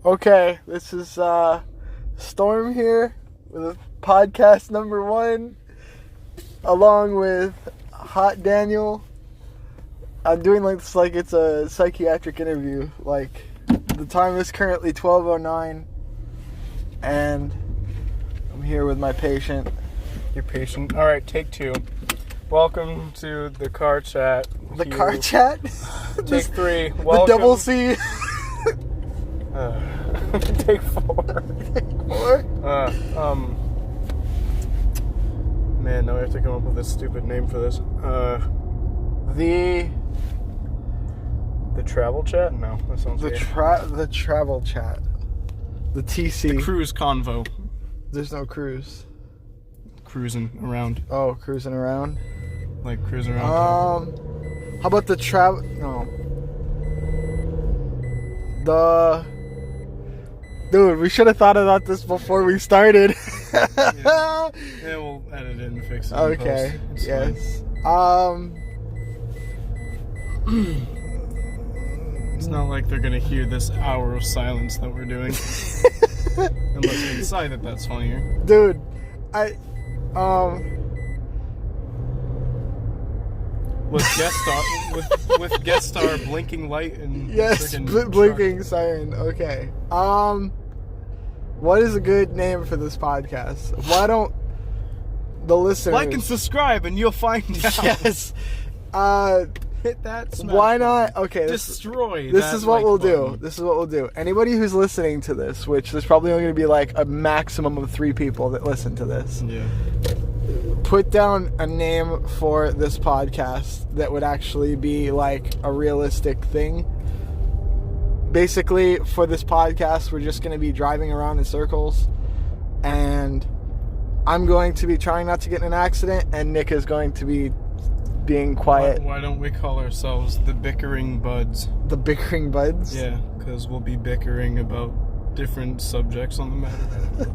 Okay, this is Storm here with podcast number 1, along with Hot Daniel. I'm doing this like it's a psychiatric interview. Like, the time is currently 12:09, and I'm here with my patient. Your patient. All right, take 2. Welcome to the car chat. The car chat? Take 3. The Welcome. double C. Take 4. Man, now I have to come up with a stupid name for this. The travel chat? No, that sounds weird. the travel chat. The TC. The cruise convo. There's no cruise. Cruising around. Oh, cruising around? Like cruising around. How about the travel? No. Dude, we should have thought about this before we started. Yeah, we'll edit it and fix it. Okay. Yes. It's not like they're gonna hear this hour of silence that we're doing. Unless we decide that that's funnier. Dude, With guest star blinking light and yes, blinking siren. Okay. What is a good name for this podcast? Why don't the listeners like and subscribe and you'll find out. Yes. Hit that smash why not? Okay. Destroy. This is what we'll button. do. This is what we'll do. Anybody who's listening to this, which there's probably only going to be like a maximum of 3 people that listen to this. Yeah. Put down a name for this podcast that would actually be like a realistic thing. Basically, for this podcast, we're just going to be driving around in circles, and I'm going to be trying not to get in an accident, and Nick is going to be being quiet. Why don't we call ourselves the Bickering Buds? The Bickering Buds? Yeah, because we'll be bickering about different subjects on the matter.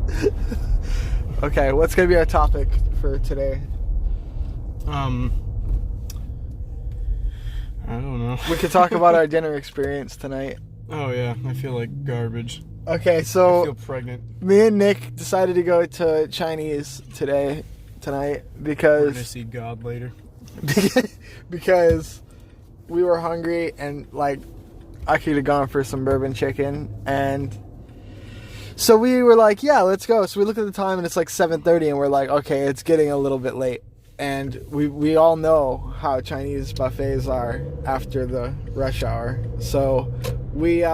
Okay, what's going to be our topic for today? I don't know. We could talk about our dinner experience tonight. Oh yeah, I feel like garbage. Okay, so I feel pregnant. Me and Nick decided to go to Chinese tonight We're because gonna see God later. because we were hungry, and like I could have gone for some bourbon chicken, and so we were like, yeah, let's go. So we look at the time and it's like 7:30, and we're like, okay, it's getting a little bit late. And we all know how Chinese buffets are after the rush hour. So we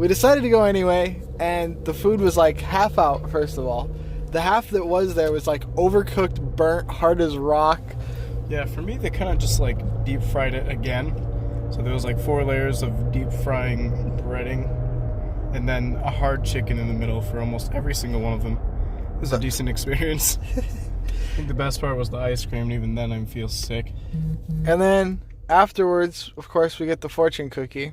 decided to go anyway, and the food was like half out, first of all. The half that was there was like overcooked, burnt, hard as rock. Yeah, for me they kind of just like deep fried it again. So there was like 4 layers of deep frying breading, and then a hard chicken in the middle for almost every single one of them. It was a decent experience. I think the best part was the ice cream, and even then I feel sick. And then afterwards, of course, we get the fortune cookie.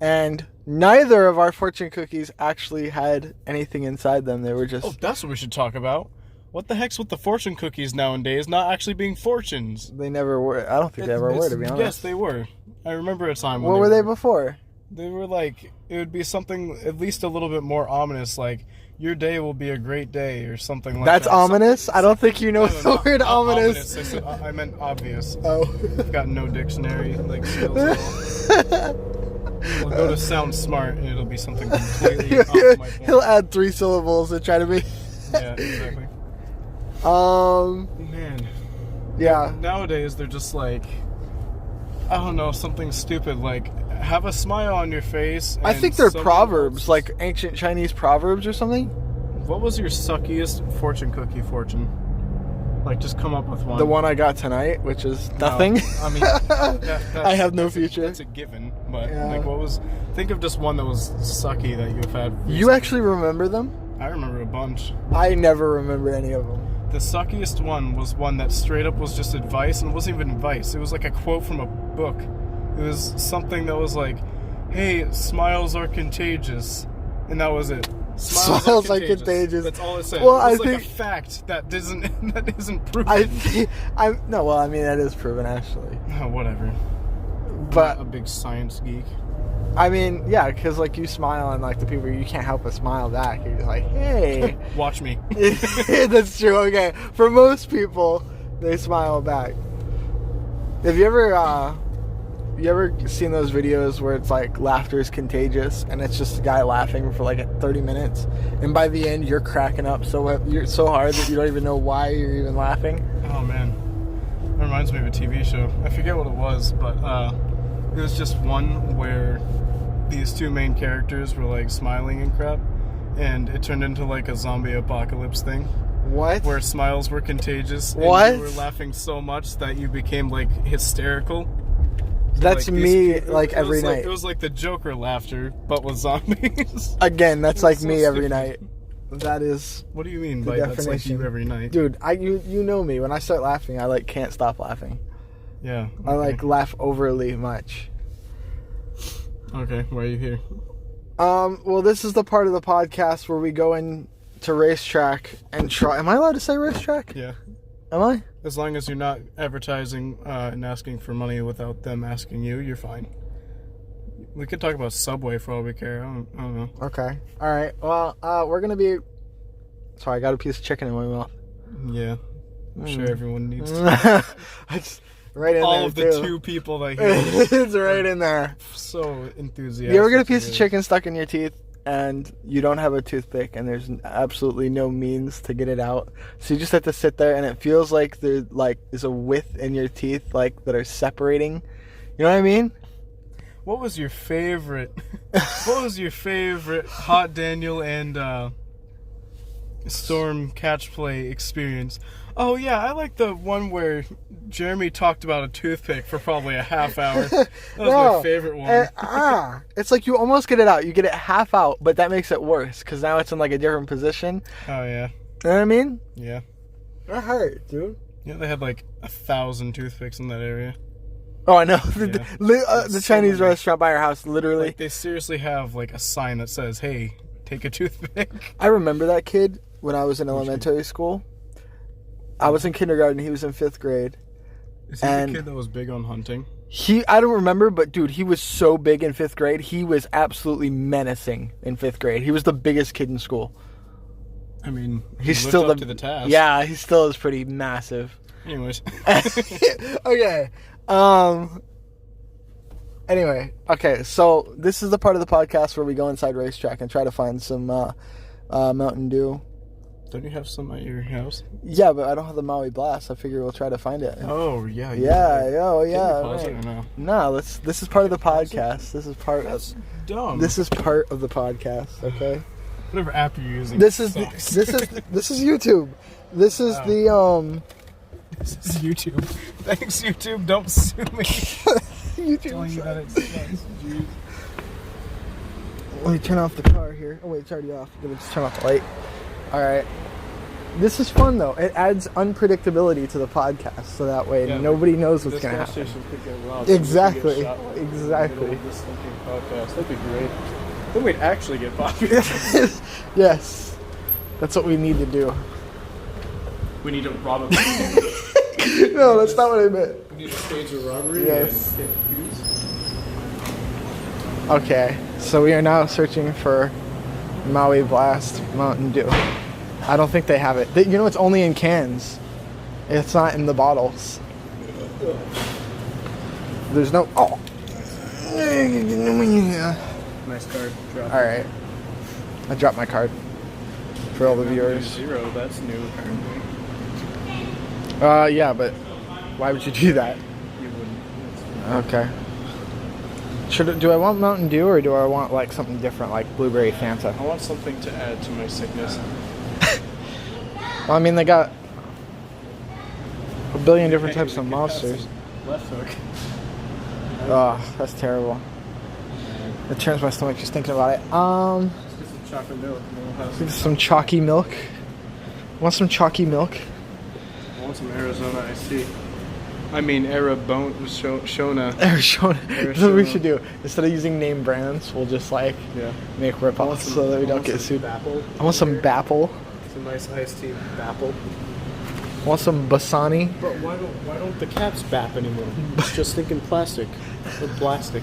And neither of our fortune cookies actually had anything inside them. They were just... Oh, that's what we should talk about. What the heck's with the fortune cookies nowadays not actually being fortunes? They never were. I don't think they ever were, to be honest. Yes, they were. I remember a time when What were they before? They were like, it would be something at least a little bit more ominous, like, your day will be a great day, or something like That's that. That's ominous? I don't think you know the word ominous. I meant obvious. Oh. I've got no dixtionary, like, skills at all. We'll go to sound smart, and it'll be something completely off my point. He'll add 3 syllables and try to be... Yeah, exactly. Man. Yeah. Nowadays, they're just like, I don't know, something stupid, like, have a smile on your face. I think they're proverbs, like ancient Chinese proverbs or something. What was your suckiest fortune cookie fortune? Like, just come up with one. The one I got tonight, which is nothing. No, I mean, I have no future. That's a given, but yeah. Like, what was? Think of just one that was sucky that you've had. Recently. You actually remember them? I remember a bunch. I never remember any of them. The suckiest one was one that straight up was just advice, and it wasn't even advice. It was like a quote from a book. It was something that was like, "Hey, smiles are contagious," and that was it. Smiles are contagious. That's all it said. Well, it was I like think a fact that isn't proven. Well, I mean that is proven actually. Oh, whatever. But I'm a big science geek. I mean, yeah, because like you smile and like the people, you can't help but smile back. You're just like, hey. Watch me. That's true. Okay, for most people, they smile back. Have you ever seen those videos where it's like laughter is contagious and it's just a guy laughing for like 30 minutes and by the end you're cracking up so hard that you don't even know why you're even laughing? Oh man, that reminds me of a TV show. I forget what it was, but it was just one where these two main characters were like smiling and crap, and it turned into like a zombie apocalypse thing. What? Where smiles were contagious. And what? You were laughing so much that you became like hysterical. So, that's like, me like every night. It was like the Joker laughter, but with zombies. Again, that's like so me every stupid. night. That is. What do you mean the by definition. that's like you every night? Dude, you know me. When I start laughing, I like can't stop laughing. Yeah. Okay. I like laugh overly much. Okay, why are you here? Well, this is the part of the podcast where we go into racetrack and try. Am I allowed to say racetrack? Yeah. Am I? As long as you're not advertising and asking for money without them asking you, you're fine. We could talk about Subway for all we care. I don't know. Okay. All right. Well, we're gonna be. Sorry, I got a piece of chicken in my mouth. Yeah. I'm sure everyone needs to. It's right in all there. of the too. two people that hear It's right in there. so enthusiastic. You ever get a piece of chicken stuck in your teeth and you don't have a toothpick and there's absolutely no means to get it out, so you just have to sit there and it feels like there's a width in your teeth like that are separating. You know what I mean? What was your favorite? What was your favorite Hot Daniel and Storm catch play experience? Oh yeah, I like the one where Jeremy talked about a toothpick for probably a half hour. That was my favorite one. It's like you almost get it out. You get it half out, but that makes it worse because now it's in like a different position. Oh yeah. You know what I mean? Yeah. That hurt, dude. Yeah, they had like 1,000 toothpicks in that area. Oh, I know. Yeah. The Chinese restaurant by our house, literally. Like, they seriously have like a sign that says, "Hey, take a toothpick." I remember that kid when I was in elementary school. I was in kindergarten. He was in 5th grade. Is he the kid that was big on hunting? I don't remember, but dude, he was so big in 5th grade. He was absolutely menacing in 5th grade. He was the biggest kid in school. I mean, he's lived still up to the task. Yeah, he still is pretty massive. Anyways. Okay. Anyway, okay. So this is the part of the podcast where we go inside racetrack and try to find some Mountain Dew. Don't you have some at your house? Yeah, but I don't have the Maui Blast. I figure we'll try to find it. Oh yeah. Yeah. Oh Can yeah. you pause Right. it or no? No, this is part of the podcast. This is part. That's dumb. This is part of the podcast. Okay. Whatever app you're using. This is sucks. this is YouTube. This is the This is YouTube. Thanks YouTube. Don't sue me. YouTube. Telling you that it sucks. Jeez. Let me turn off the car here. Oh wait, it's already off. I'm gonna just turn off the light. All right. This is fun though. It adds unpredictability to the podcast, so that way nobody knows what's gonna happen. This gas station could get robbed. Exactly. So we could get shot, like, Exactly. in the middle of this thinking podcast. That'd be great. Then we'd actually get popular. Yes. That's what we need to do. We need to rob a No, that's not what I meant. We need to stage a robbery. Yes. And get views. Okay, so we are now searching for Maui Blast Mountain Dew. I don't think they have it. You know, it's only in cans. It's not in the bottles. There's no. Oh. Nice card. Drop. All right. I dropped my card for all the viewers. 0. That's new apparently. Yeah, but why would you do that? You wouldn't. Okay. Do I want Mountain Dew or do I want like something different, like blueberry Fanta? I want something to add to my sickness. Well, I mean, they got a billion different types of monsters. Left hook. Oh, that's terrible. It turns my stomach just thinking about it. Let's get some chocolate milk. And we'll have Get some chalky milk. Want some chalky milk? I want some Arizona iced tea. I mean, Shona. Arizona. That's what we should do. Instead of using name brands, we'll just like make rip-offs so that we don't get sued. Bapple. I want some Bapple. Some nice iced tea. Bapple. Want some Bassani? Bro, why don't the caps bap anymore? Just thinking plastic. Or plastic.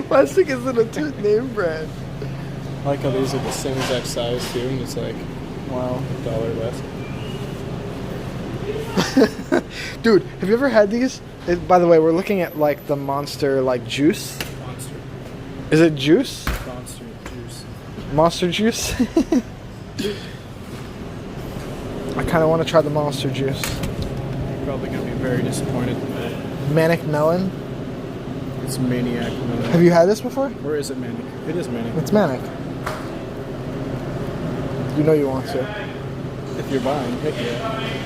Plastic isn't a name brand. I like how these are the same exact size too, and it's like, wow, $1 less. Dude, have you ever had these? By the way, we're looking at like the Monster like juice. Monster. Is it juice? Monster juice. Monster juice? I kind of want to try the Monster juice. You're probably going to be very disappointed. Manic melon. It's maniac melon. Have you had this before? Or is it manic? It is manic. It's manic. You know you want to. If you're buying, heck yeah.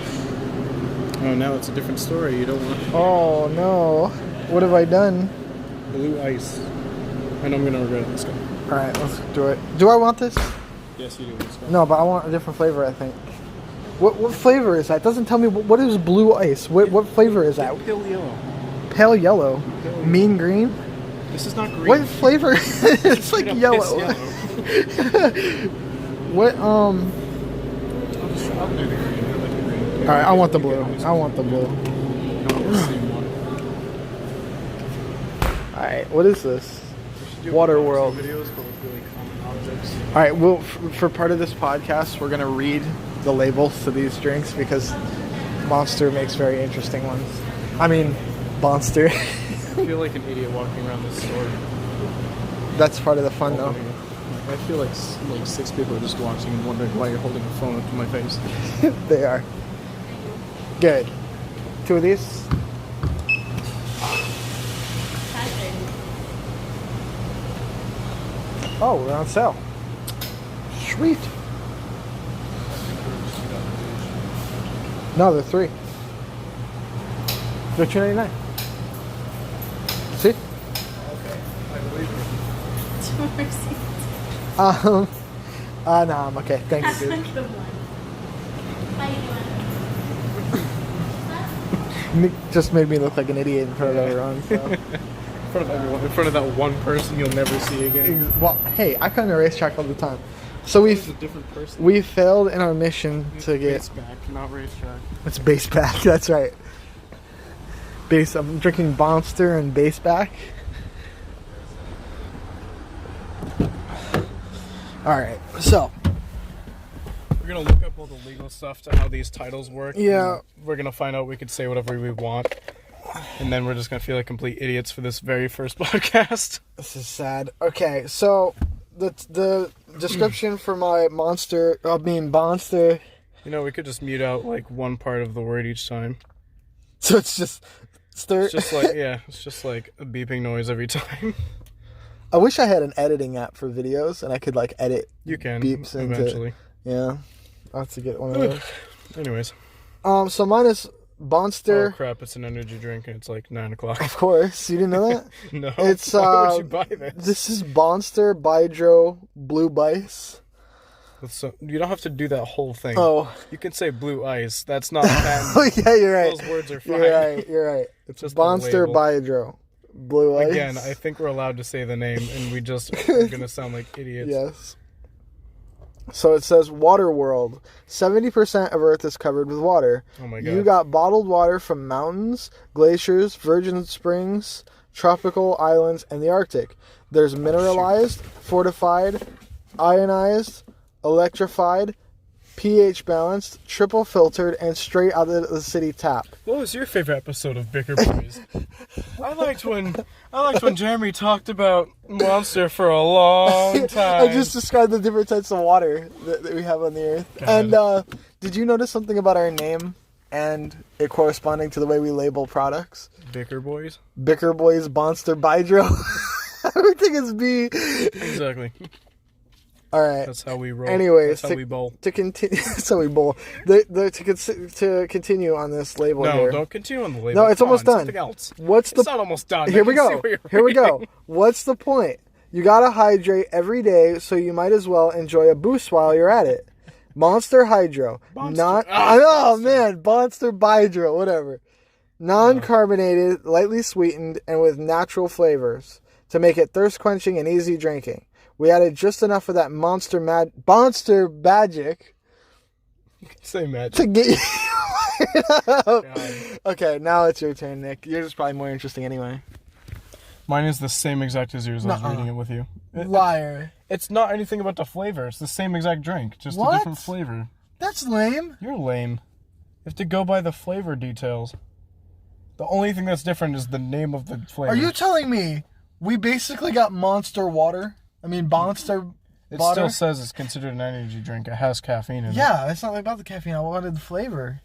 Oh, now it's a different story. You don't want Oh no. What have I done? blue ice. I know I'm going to regret this guy. Alright, let's do it. Do I want this? Yes, you do. This guy. No, but I want a different flavor, I think. What flavor is that? It doesn't tell me. What is blue ice? What flavor is that? Pale yellow. Pale yellow. Pale Mean green? This is not green. What flavor? It's like Straight up yellow. piss What I'll do the green. I like the green. Alright, I want the blue. I want the blue. Alright, what is this? Water World. Videos, but with really common objects. Alright, well, for part of this podcast, we're going to read the labels to these drinks because Monster makes very interesting ones. I mean, Monster. I feel like an idiot walking around this store. That's part of the fun, though. I feel like 6 people are just watching and wondering why you're holding a phone up to my face. They are. Good. 2 of these. Oh, we're on sale. Sweet. No, they're 3. They're $2.99. See? Okay, I believe you. No, I'm okay. Thanks, That's a dude. good one. How you doing? Nick just made me look like an idiot in front of everyone. So. In front of everyone. In front of that one person you'll never see again. Well, hey, I come to racetrack all the time. So He's a different person. we failed in our mission to get. Base back, not racetrack. It's base back. That's right. Base. I'm drinking Monster and base back. All right. So We're gonna look up all the legal stuff to how these titles work. Yeah. And we're gonna find out we could say whatever we want, and then we're just gonna feel like complete idiots for this very first podcast. this is sad. Okay. So the description for my Monster. Monster. You know, we could just mute out like one part of the word each time. So it's just. It's just like it's just like a beeping noise every time. I wish I had an editing app for videos and I could like edit. You can Beeps into- eventually. Yeah, I'll have to get one of those. Anyways. So mine is Monster. Oh crap! It's an energy drink and it's like 9 o'clock. Of course, you didn't know that. No. It's Why would you buy this? This is Monster Bydro Blue Bice. So, you don't have to do that whole thing. Oh, You can say blue ice. That's not bad. oh yeah, you're right. Those words are fine. You're right. You're right. It's just the Monster label. Bydro Blue Ice. Again, I think we're allowed to say the name, and we just are gonna sound like idiots. Yes. So it says Water World. 70% of Earth is covered with water. Oh my god. You got bottled water from mountains, glaciers, virgin springs, tropical islands, and the Arctic. There's mineralized, fortified, ionized, electrified, pH balanced, triple filtered, and straight out of the city tap. What was your favorite episode of Bicker Boys? I liked when Jeremy talked about Monster for a long time. I just described the different types of water that we have on the earth. God. And did you notice something about our name and it corresponding to the way we label products? Bicker Boys. Bicker Boys, Monster, Bydro. Everything is B. Exactly. All right. That's how we roll. Anyways, That's how we bowl. To continue, that's how we bowl. To continue on this label No, here. don't continue on the label. No, it's Come almost on, done. Something else. What's It's the not almost done. Here I we can see go. what you're Here we reading. go. What's the point? You gotta hydrate every day, so you might as well enjoy a boost while you're at it. Monster Hydro, Monster- not Ah, oh man, Monster Bydro, whatever. Non-carbonated, lightly sweetened, and with natural flavors to make it thirst quenching and easy drinking. We added just enough of that Monster Magic Say magic. to get you fired up. God. Okay, now it's your turn, Nick. Yours is probably more interesting anyway. Mine is the same exact as yours. I was Nuh-uh. reading it with you. Liar. It's not anything about the flavor. It's the same exact drink, just What? a different flavor. That's lame. You're lame. You have to go by the flavor details. The only thing that's different is the name of the flavor. Are you telling me we basically got Monster water? I mean, Monster It water? still says it's considered an energy drink. It has caffeine in it. Yeah, it's not about the caffeine. I wanted the flavor.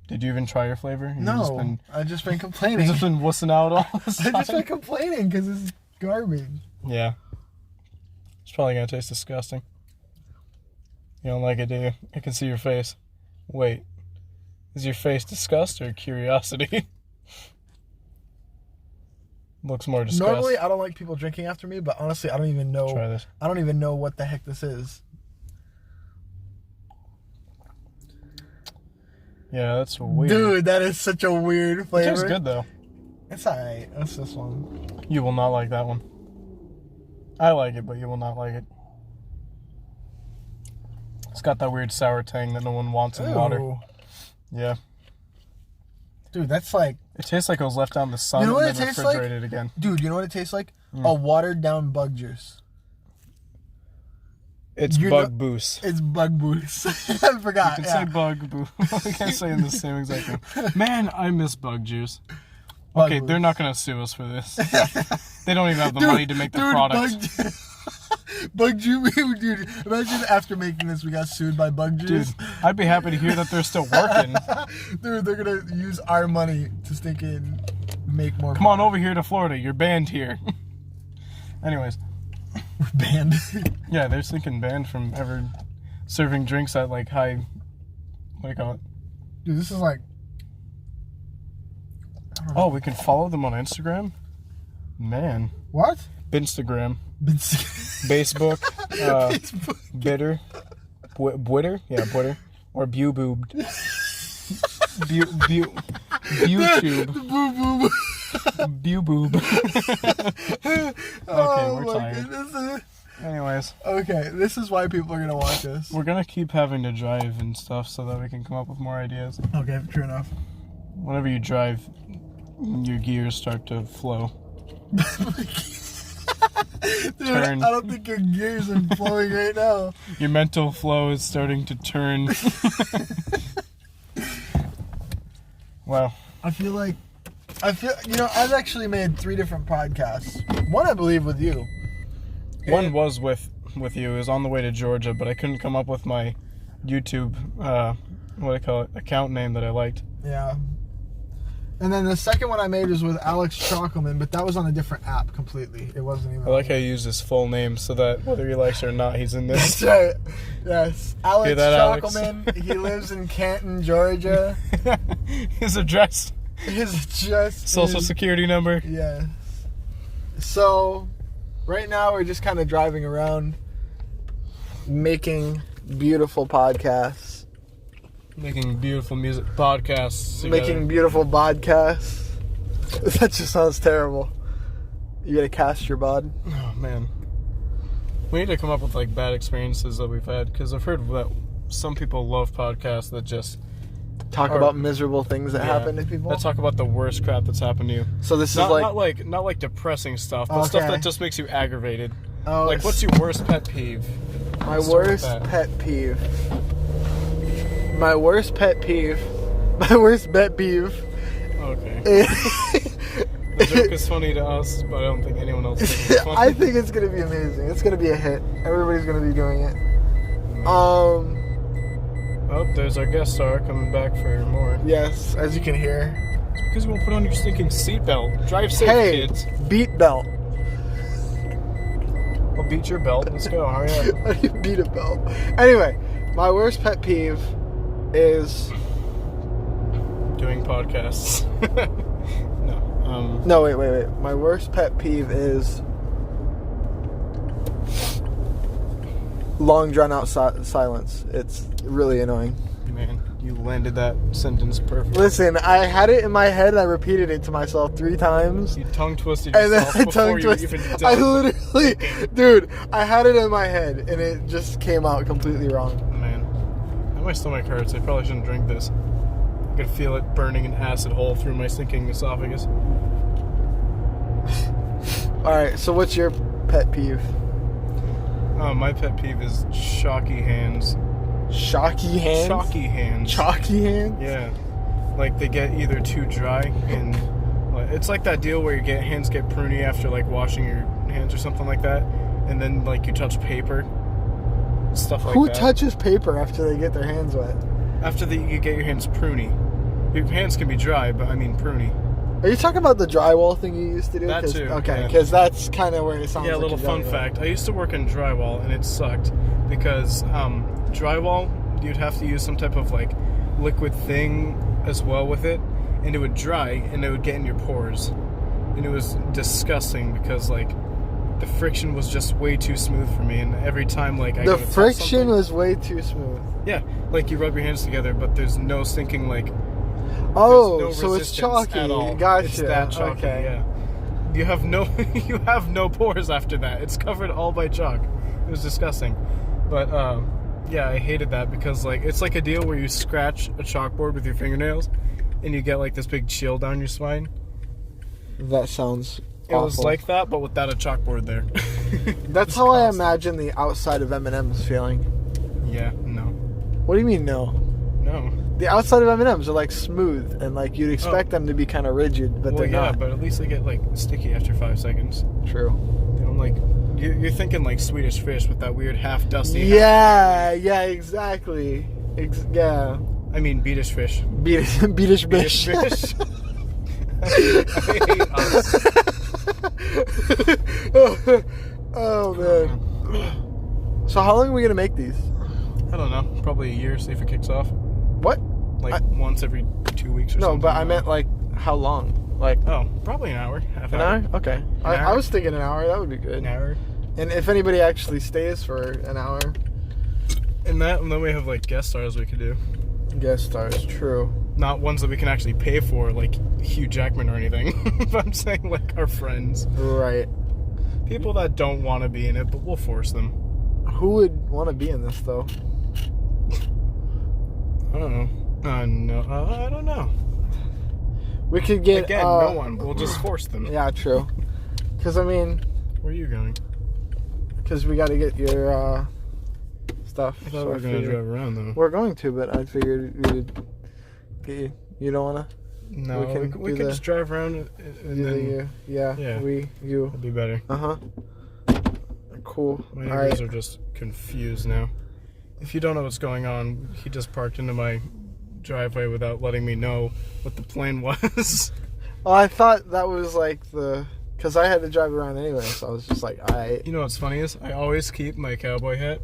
Did you even try your flavor? No, I've just been You've complaining. just been wussing out all this I've time? just been complaining because it's garbage. Yeah. It's probably going to taste disgusting. You don't like it, do you? I can see your face. Wait. Is your face disgust or curiosity? Looks more disgust. Normally, I don't like people drinking after me, but honestly, I don't even know. Try this. I don't even know what the heck this is. Yeah, that's weird. Dude, that is such a weird flavor. It tastes good, though. It's alright. What's this one? You will not like that one. I like it, but you will not like it. It's got that weird sour tang that no one wants in water. Ooh. Yeah. Dude, that's like... It tastes like it was left out in the sun You know what and it then tastes like? refrigerated again. Dude, you know what it tastes like? A watered down bug juice. It's You bug know- boost. It's bug boost. I forgot. You can Yeah. say bug boo. We can't say in the same exact thing. Man, I miss bug juice. Bug Okay, boost. they're not going to sue us for this. They don't even have the money to make the product. Bug juice, dude. Imagine after making this, we got sued by bug Dude, juice. I'd be happy to hear that they're still working. Dude, they're gonna use our money to stinking make more. Come on over here to Florida. You're banned here. Anyways, We're banned. yeah, they're thinking banned from ever serving drinks at like high. What do you call it? Dude, this is like. Oh, we can follow them on Instagram? Man. What? Instagram. Facebook. Facebook. Bitter. Bwitter? Yeah, Bwitter. Or Bew-boobed. Bew-tube. Boo boo. Bew-boob. Okay, we're tired. Goodness. Anyways, Okay, this is why people are gonna watch us. we're gonna keep having to drive and stuff so that we can come up with more ideas. Okay, true enough. Whenever you drive, your gears start to flow. Dude, Turn. I don't think your gears are flowing right now. Your mental flow is starting to turn. Wow. I feel, I've actually made 3 different podcasts. One, I believe, with you. One was with you. It was on the way to Georgia, but I couldn't come up with my YouTube, account name that I liked. Yeah. And then the second one I made was with Alex Chalkelman, but that was on a different app completely. It wasn't even. I like how you use his full name so that whether he likes it or not, he's in That's this. right. Yes. Alex Hear that, Alex? Chalkelman. He lives in Canton, Georgia. His address, His just social is- security number. Yes. So, right now we're just kind of driving around, making beautiful podcasts. Making beautiful music podcasts. Making beautiful podcasts. That just sounds terrible. You gotta cast your bod. Oh man, we need to come up with like bad experiences that we've had because I've heard that some people love podcasts that just Talk Or- about miserable things that happen to people. That talk about the worst crap that's happened to you. So this Not, is not like depressing stuff, but stuff Okay. that just makes you aggravated. oh, Like, what's your worst pet peeve? my Let's start with worst that. pet peeve? My worst pet peeve. My worst pet peeve. Okay. is- The joke is funny to us, but I don't think anyone else thinks it's funny. I think it's gonna be amazing. It's gonna be a hit. Everybody's gonna be doing it. Oh, there's our guest star coming back for more. Yes, as you can hear. It's because you won't put on your stinking seatbelt. Drive safe, Hey, kids. beat belt. Well, beat your belt. Let's go. Hurry up. How do you beat a belt? Anyway, my worst pet peeve is Doing podcasts. No. no. Wait. My worst pet peeve is long drawn out silence. It's really annoying. Man, You landed that sentence perfect. Listen, I had it in my head and I repeated it to myself 3 times. You tongue twisted And then yourself I before tongue you twisted. even done I literally, thinking. dude, I had it in my head and it just came out completely wrong. Man, now my stomach hurts. I probably shouldn't drink this. I could feel it burning an acid hole through my sinking esophagus. Alright, so what's your pet peeve? My pet peeve is chalky hands. Shocky hands? Chalky hands. Chalky hands? Yeah. Like they get either too dry and it's like that deal where hands get pruny after like washing your hands or something like that, and then like you touch paper, stuff like Who that. touches paper after they get their hands wet? After you get your hands pruny. Your hands can be dry, but I mean pruny. Are you talking about the drywall thing you used to do? That too, Okay, yeah. because that's kind of where it sounds Yeah, a like little you're fun going. fact. I used to work in drywall, and it sucked because drywall, you'd have to use some type of like liquid thing as well with it, and it would dry, and it would get in your pores, and it was disgusting because like the friction was just way too smooth for me, and every time like I The go to touch friction something- was way too smooth. yeah, like you rub your hands together, but there's no sinking like. Oh, There's no so it's resistance chalky. at all. Gotcha. It's that chalky. Okay. Yeah. You have no you have no pores after that. It's covered all by chalk. It was disgusting. But yeah, I hated that because like it's like a deal where you scratch a chalkboard with your fingernails and you get like this big chill down your spine. That sounds It was awful. like that, but without a chalkboard there. That's how I imagine the outside of M&M's feeling. Yeah, no. What do you mean no? No. The outside of M&M's are like smooth and like you'd expect them to be kind of rigid, but Well, they're yeah, not. but at least they get like sticky after 5 seconds. True. They don't like you're thinking like Swedish fish with that weird half dusty. Yeah, exactly. Yeah. I mean Beatish fish. Beatish bish. Beatish fish. I hate us. Oh man. So how long are we gonna make these? I don't know. Probably a year. See if it kicks off. What? Like once every 2 weeks or No, something. but I meant like how long? Like Oh, probably an hour. Half an hour? Okay. I hour? was thinking an hour. That would be good. An hour. And if anybody actually stays for an hour, And then we have like guest stars we could do. guest stars. True. Not ones that we can actually pay for, like Hugh Jackman or anything. But I'm saying like our friends. Right. People that don't want to be in it, but we'll force them. Who would want to be in this though? I don't know. No, I don't know. We could get Again, no one. We'll just force them. Yeah, true. Because I mean, Where are you going? because we got to get your stuff. I thought so we were going to figured- drive around though. We're going to, but I figured we would get you. You don't wanna? No, we can we do could the- just drive around and Do then you? Yeah. Yeah. You. it'd be better. Cool. My All neighbors right. are just confused now. If you don't know what's going on, he just parked into my driveway without letting me know what the plan was. Well, I thought that was like because I had to drive around anyway, so I was just like, You know what's funny is I always keep my cowboy hat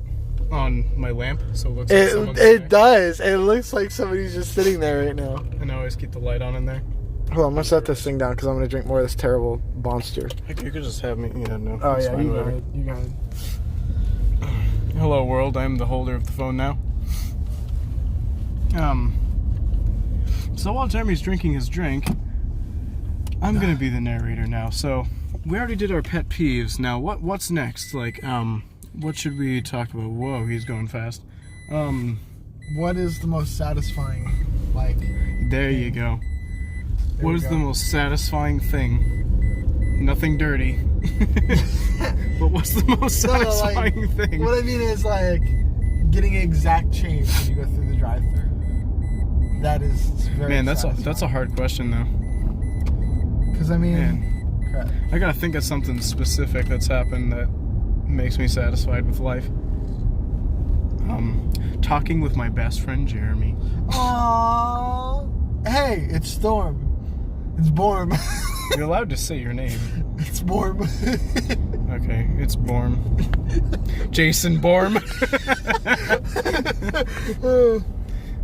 on my lamp, so it looks like someone's It there. does. It looks like somebody's just sitting there right now. And I always keep the light on in there. Hold on, I'm gonna set this thing down because I'm gonna drink more of this terrible monster. Heck, you could just have me. Yeah, no. Oh it's yeah, fine, you got whatever. it. You got it. Hello, world. I'm the holder of the phone now. So while Jeremy's drinking his drink, I'm gonna be the narrator now. So we already did our pet peeves. Now what's next? Like, what should we talk about? Whoa, he's going fast. What is the most satisfying? Like, There you go. There What we is go. the most satisfying thing? Nothing dirty. But what's the most No, like, satisfying thing? what I mean is like getting exact change when you go through the drive-thru. That is very. Man, that's a hard question though. Because I mean, Man. crap. I gotta think of something specific that's happened that makes me satisfied with life. Talking with my best friend Jeremy. Aww. Hey, it's Storm. It's Borm. You're allowed to say your name. It's Borm. Okay, it's Borm. Jason Borm.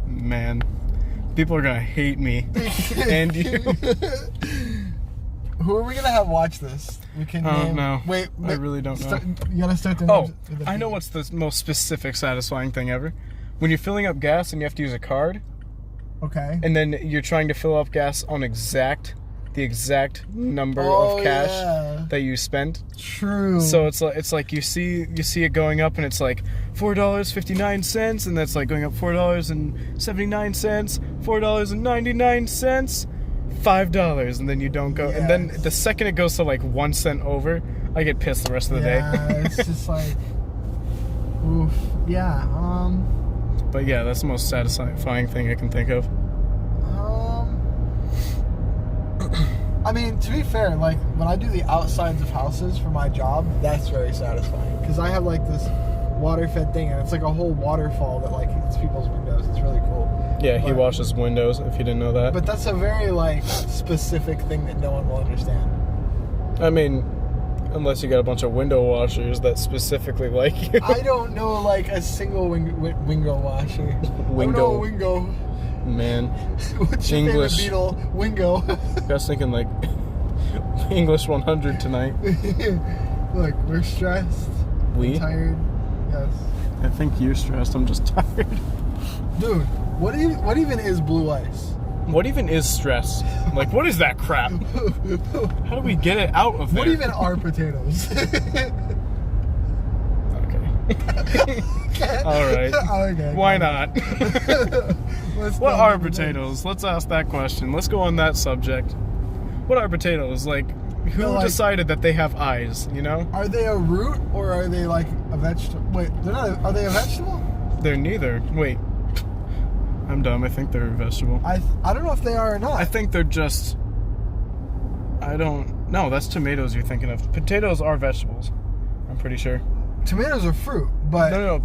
Man, people are gonna hate me and you. Who are we gonna have watch this? We can name. No. Wait, I really don't know. You gotta start the. Oh, names with the I know what's the most specific, satisfying thing ever. When you're filling up gas and you have to use a card, Okay. And then you're trying to fill up gas on the exact number Oh, of cash yeah. that you spent. True. So it's like you see it going up, and it's like $4.59, and that's like going up $4.79, $4.99, $5, and then you don't go. Yes. And then the second it goes to like 1 cent over, I get pissed the rest of the day. It's just like, oof. Yeah. But yeah, that's the most satisfying thing I can think of. I mean, to be fair, like when I do the outsides of houses for my job, that's very satisfying because I have like this water-fed thing, and it's like a whole waterfall that like hits people's windows. It's really cool. Yeah, he washes windows. If you didn't know that. But that's a very like specific thing that no one will understand. I mean, unless you got a bunch of window washers that specifically like you. I don't know like a single wingo washer. Wingo. Wingo. Man. What's your English. favorite Beetle? Wingo. I was thinking like English 100 tonight. Look, we're stressed. We? Tired. Yes. I think you're stressed. I'm just tired. Dude, what even is blue ice? What even is stress? Like, what is that crap? How do we get it out of there? What even are potatoes? Okay. All right. Okay. Why not? Let's What go are on to the potatoes? Let's ask that question. Let's go on that subject. What are potatoes? Like, who No, like- decided that they have eyes, you know? next. Are they a root or are they like a vegetable? Wait, they're not. Are they a vegetable? They're neither. Wait. I'm dumb. I think they're a vegetable. I don't know if they are or not. I think they're just... No, that's tomatoes you're thinking of. Potatoes are vegetables. I'm pretty sure. Tomatoes are fruit, but No.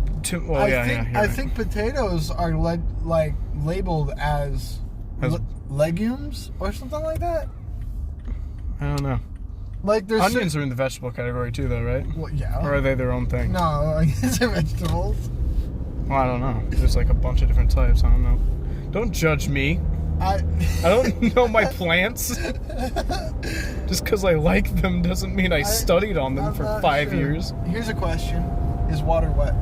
Well, I think you're right. think potatoes are like labeled as legumes or something like that. I don't know. Like there's Onions are in the vegetable category too, though, right? Well, yeah. Or are they their own thing? No, onions are vegetables. Well, I don't know. There's like a bunch of different types. I don't know. Don't judge me. I don't know my plants. Just because I like them doesn't mean I studied on them I'm for not 5 sure. years. Here's a question: is water wet?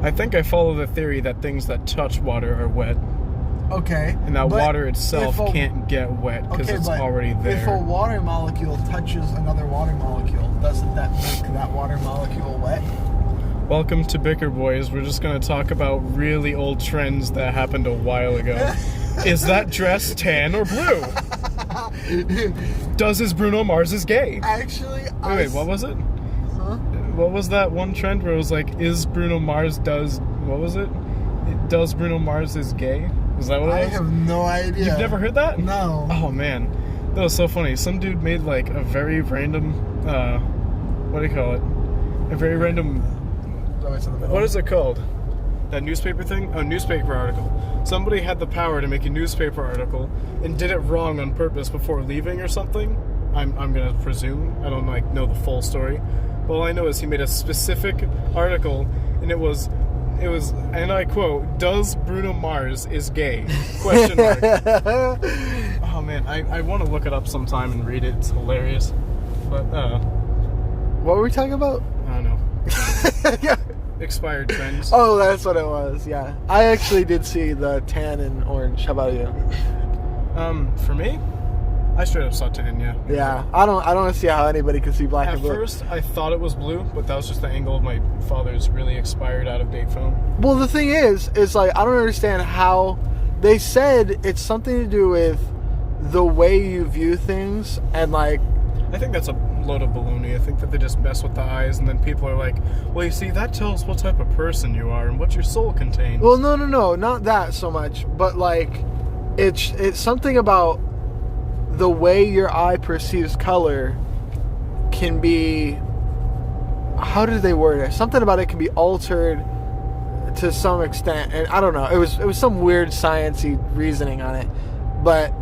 I think I follow the theory that things that touch water are wet, Okay. and that but water itself if a- can't get wet because Okay, it's but already If a there. water molecule touches another water molecule, doesn't that make that water molecule wet? Welcome to Bicker Boys. We're just going to talk about really old trends that happened a while ago. Is that dress tan or blue? Is Bruno Mars gay? Actually, Wait, what was it? Huh? What was that one trend where it was like, is Bruno Mars what was it? Does Bruno Mars is gay? Was that what it was? I have no idea. You've never heard that? No. Oh man, that was so funny. Some dude made like a very random, what do you call it? A very random, Always in the middle. what is it called? That newspaper thing? Oh, newspaper article. Somebody had the power to make a newspaper article and did it wrong on purpose before leaving or something. I'm gonna presume. I don't like know the full story. But all I know is he made a specific article, and it was, and I quote, "Does Bruno Mars is gay?" Question mark. Oh man, I want to look it up sometime and read it. It's hilarious. But What were we talking about? I don't know. Expired trends. Oh, that's what it was. Yeah, I actually did see the tan and orange. How about you? For me, I straight up saw tan. Yeah. Yeah, I don't see how anybody could see black At and blue. first, I thought it was blue, but that was just the angle of my father's really expired, out of date phone. Well, the thing is like I don't understand how they said it's something to do with the way you view things and like. I think that's a load of baloney. I think that they just mess with the eyes, and then people are like, well, you see, that tells what type of person you are and what your soul contains. Well, no, not that so much, but like, it's something about the way your eye perceives color can be. How did they word it? Something about it can be altered to some extent, and I don't know. It was some weird sciencey reasoning on it, but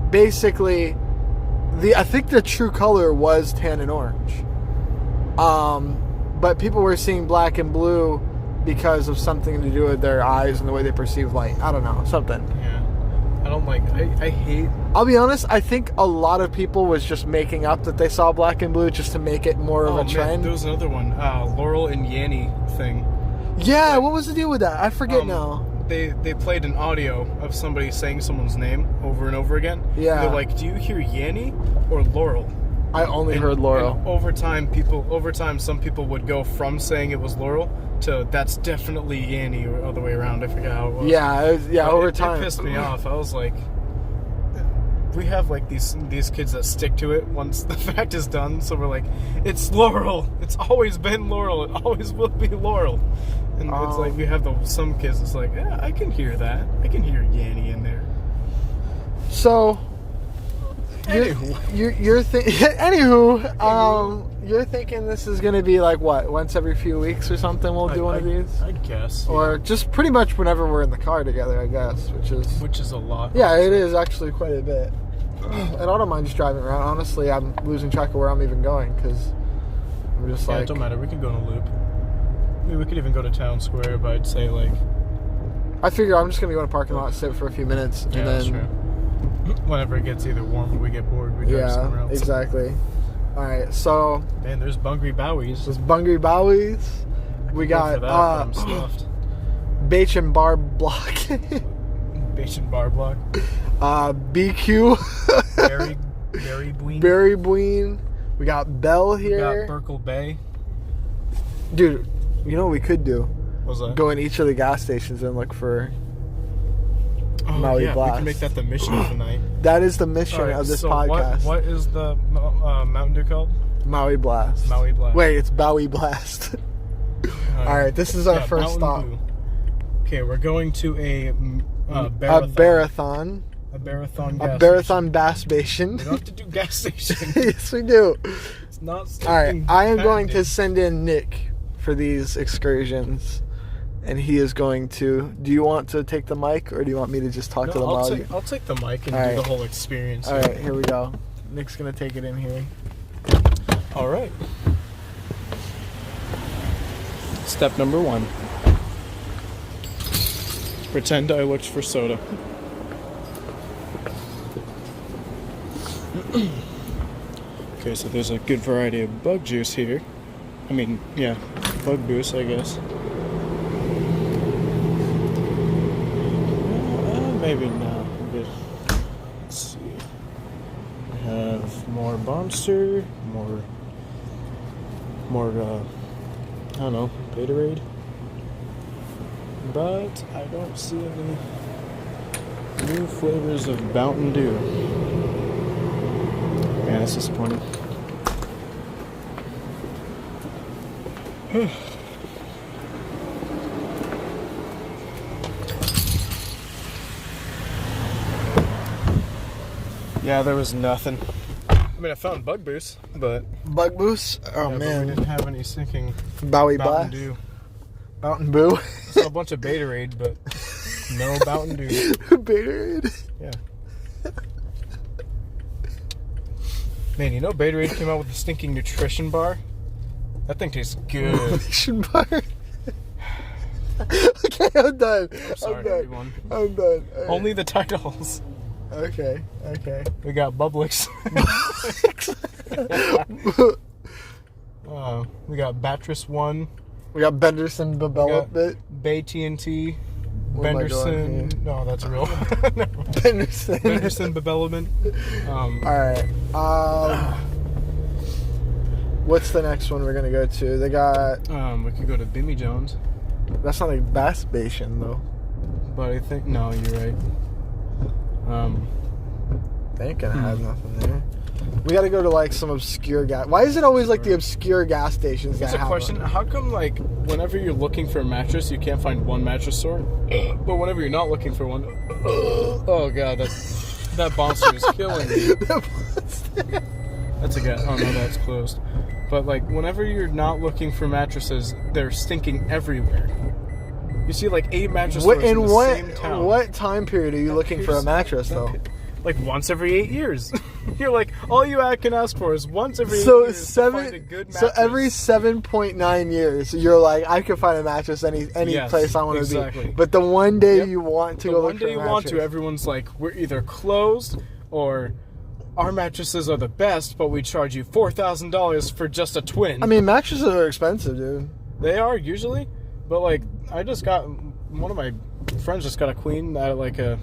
basically, I think the true color was tan and orange. But people were seeing black and blue because of something to do with their eyes and the way they perceive light. I don't know, something. Yeah. I don't like, I hate... I'll be honest, I think a lot of people was just making up that they saw black and blue just to make it more of a trend. There was another one, Laurel and Yanny thing. Yeah, what was the deal with that? I forget now. They played an audio of somebody saying someone's name over and over again. Yeah. And they're like, do you hear Yanny or Laurel? I only heard Laurel. And over time, some people would go from saying it was Laurel to that's definitely Yanny, or other way around. I forget how it was. Yeah, But over it time. It pissed me off. I was like, we have like these kids that stick to it once the fact is done. So we're like, it's Laurel. It's always been Laurel. It always will be Laurel. And it's like we have some kids. It's like, yeah, I can hear that. I can hear Yanny in there. So, Anywho. you're thinking this is gonna be like what, once every few weeks or something? We'll do one of these, I guess. or just pretty much whenever we're in the car together, I guess. Which is a lot. Yeah, it is actually quite a bit. And I don't mind just driving around. Honestly, I'm losing track of where I'm even going because I'm just Yeah, like. it don't matter. We can go in a loop. I mean, we could even go to Town Square, but I'd say like. I figure I'm just gonna go in a parking lot, sit for a few minutes, and Yeah, then. that's true. Whenever it gets either warm or we get bored, we drive somewhere Yeah, else. exactly. All right, so Man, there's Bungry Bowies. there's Bungry Bowies. We Go for got that, but I'm stuffed. Beach and Bar Block. Beach and Bar Block. BQ. Berry Bween. Berry Bween. We got Bell We here. got Burkle Bay. Dude, you know what we could do? What's that? Go in each of the gas stations and look for. Oh, Maui yeah, Blast. we can make that the mission of the night. That is the mission All right, of this so podcast. What is the Mountain Dew called? Maui Blast. Maui Blast. Wait, it's Bowie Blast. All right, this is our first Mountain stop. Dew. Okay, we're going to a A Barathon. Barathon. A Barathon A gas Barathon Bass Station. station. We don't have to do gas station. Yes, we do. It's not. All right, I am going to patented. send in Nick for these excursions, and he is going to. Do you want to take the mic, or do you want me to just talk to the I'll Maui? I'll take the mic and All do right. the whole experience. All right, here we go. Nick's gonna take it in here. All right. Step number 1. Pretend I looked for soda. Okay, so there's a good variety of bug juice here. I mean, yeah, bug boost, I guess. Maybe not. But let's see. We have more Monster, more, I don't know, Gatorade. But I don't see any new flavors of Bountain Dew. Man, that's disappointing. Yeah, there was nothing. I mean, I found Bug Boost, but Bug Boost. Oh yeah, but we man, didn't have any sinking Bowie Mountain Blast. Dew. Mountain Bew. Saw a bunch of Gatorade, but no Mountain Dew. Gatorade. Yeah. Man, you know Gatorade came out with a stinking nutrition bar? That thing tastes good. Nutrition bar. Okay, I'm done. I'm sorry, done. everyone. I'm done. All right. Only the titles. Okay. Okay. We got Bubblix. We got Batress 1. We got Benderson We got Development. Bay TNT. Where am I going Benderson. No, that's real. Benderson. Benderson Development. All right. What's the next one we're gonna go to? They got. We could go to Bimmy Jones. That's not a Bass Station though. But I think. No, you're right. They ain't gonna have nothing there. We gotta go to like some obscure gas. Why is it always like the obscure gas stations Here's that a have question. them? How come, like, whenever you're looking for a mattress, you can't find one mattress store? But whenever you're not looking for one... Oh, God, that monster is killing me. That's a guy. Oh, no, that's closed. But, like, whenever you're not looking for mattresses, they're stinking everywhere. You see, like, 8 mattress stores in the same town. What time period are you looking for a mattress though? Like, once every 8 years. You're like, all you can ask for is once every 8 So years to find a good mattress. So every 7.9 years, you're like, I can find a mattress any Yes, place I want to exactly. be. But the one day Yep. you want to The go one look for day a you mattress, want to, everyone's like, we're either closed or our mattresses are the best, but we charge you $4,000 for just a twin. I mean, mattresses are expensive, dude. They are usually, But like, I just got one of my friends just got a queen at like a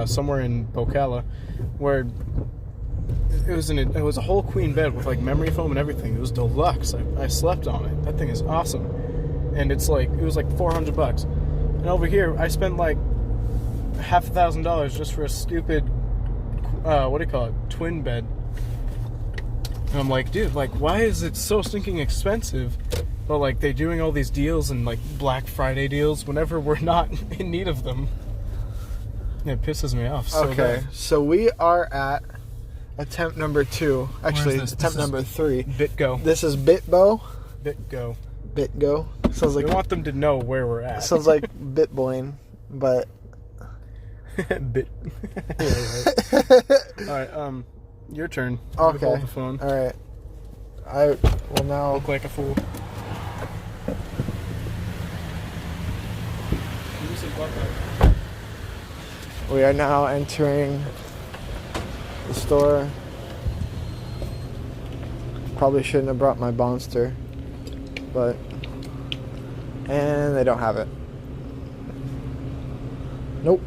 somewhere in Ocala, where it was a whole queen bed with like memory foam and everything. It was deluxe. I slept on it. That thing is awesome, and it was like $400. And over here, I spent like $1,000 just for a stupid what do you call it, twin bed. And I'm like, dude, like, why is it so stinking expensive? But like, they're doing all these deals and like Black Friday deals whenever we're not in need of them. It pisses me off. So Okay, bad. so we are at attempt number 2. Actually, attempt number 3. BitGo. This is BitBo. BitGo. BitGo. Sounds like We want them to know where we're at. sounds like Bitboing, but Bit. Yeah, right. All right. Your turn. You okay. hold the phone. All right. I will now. Look like a fool. We are now entering the store. Probably shouldn't have brought my Bouncer, but and they don't have it. Nope.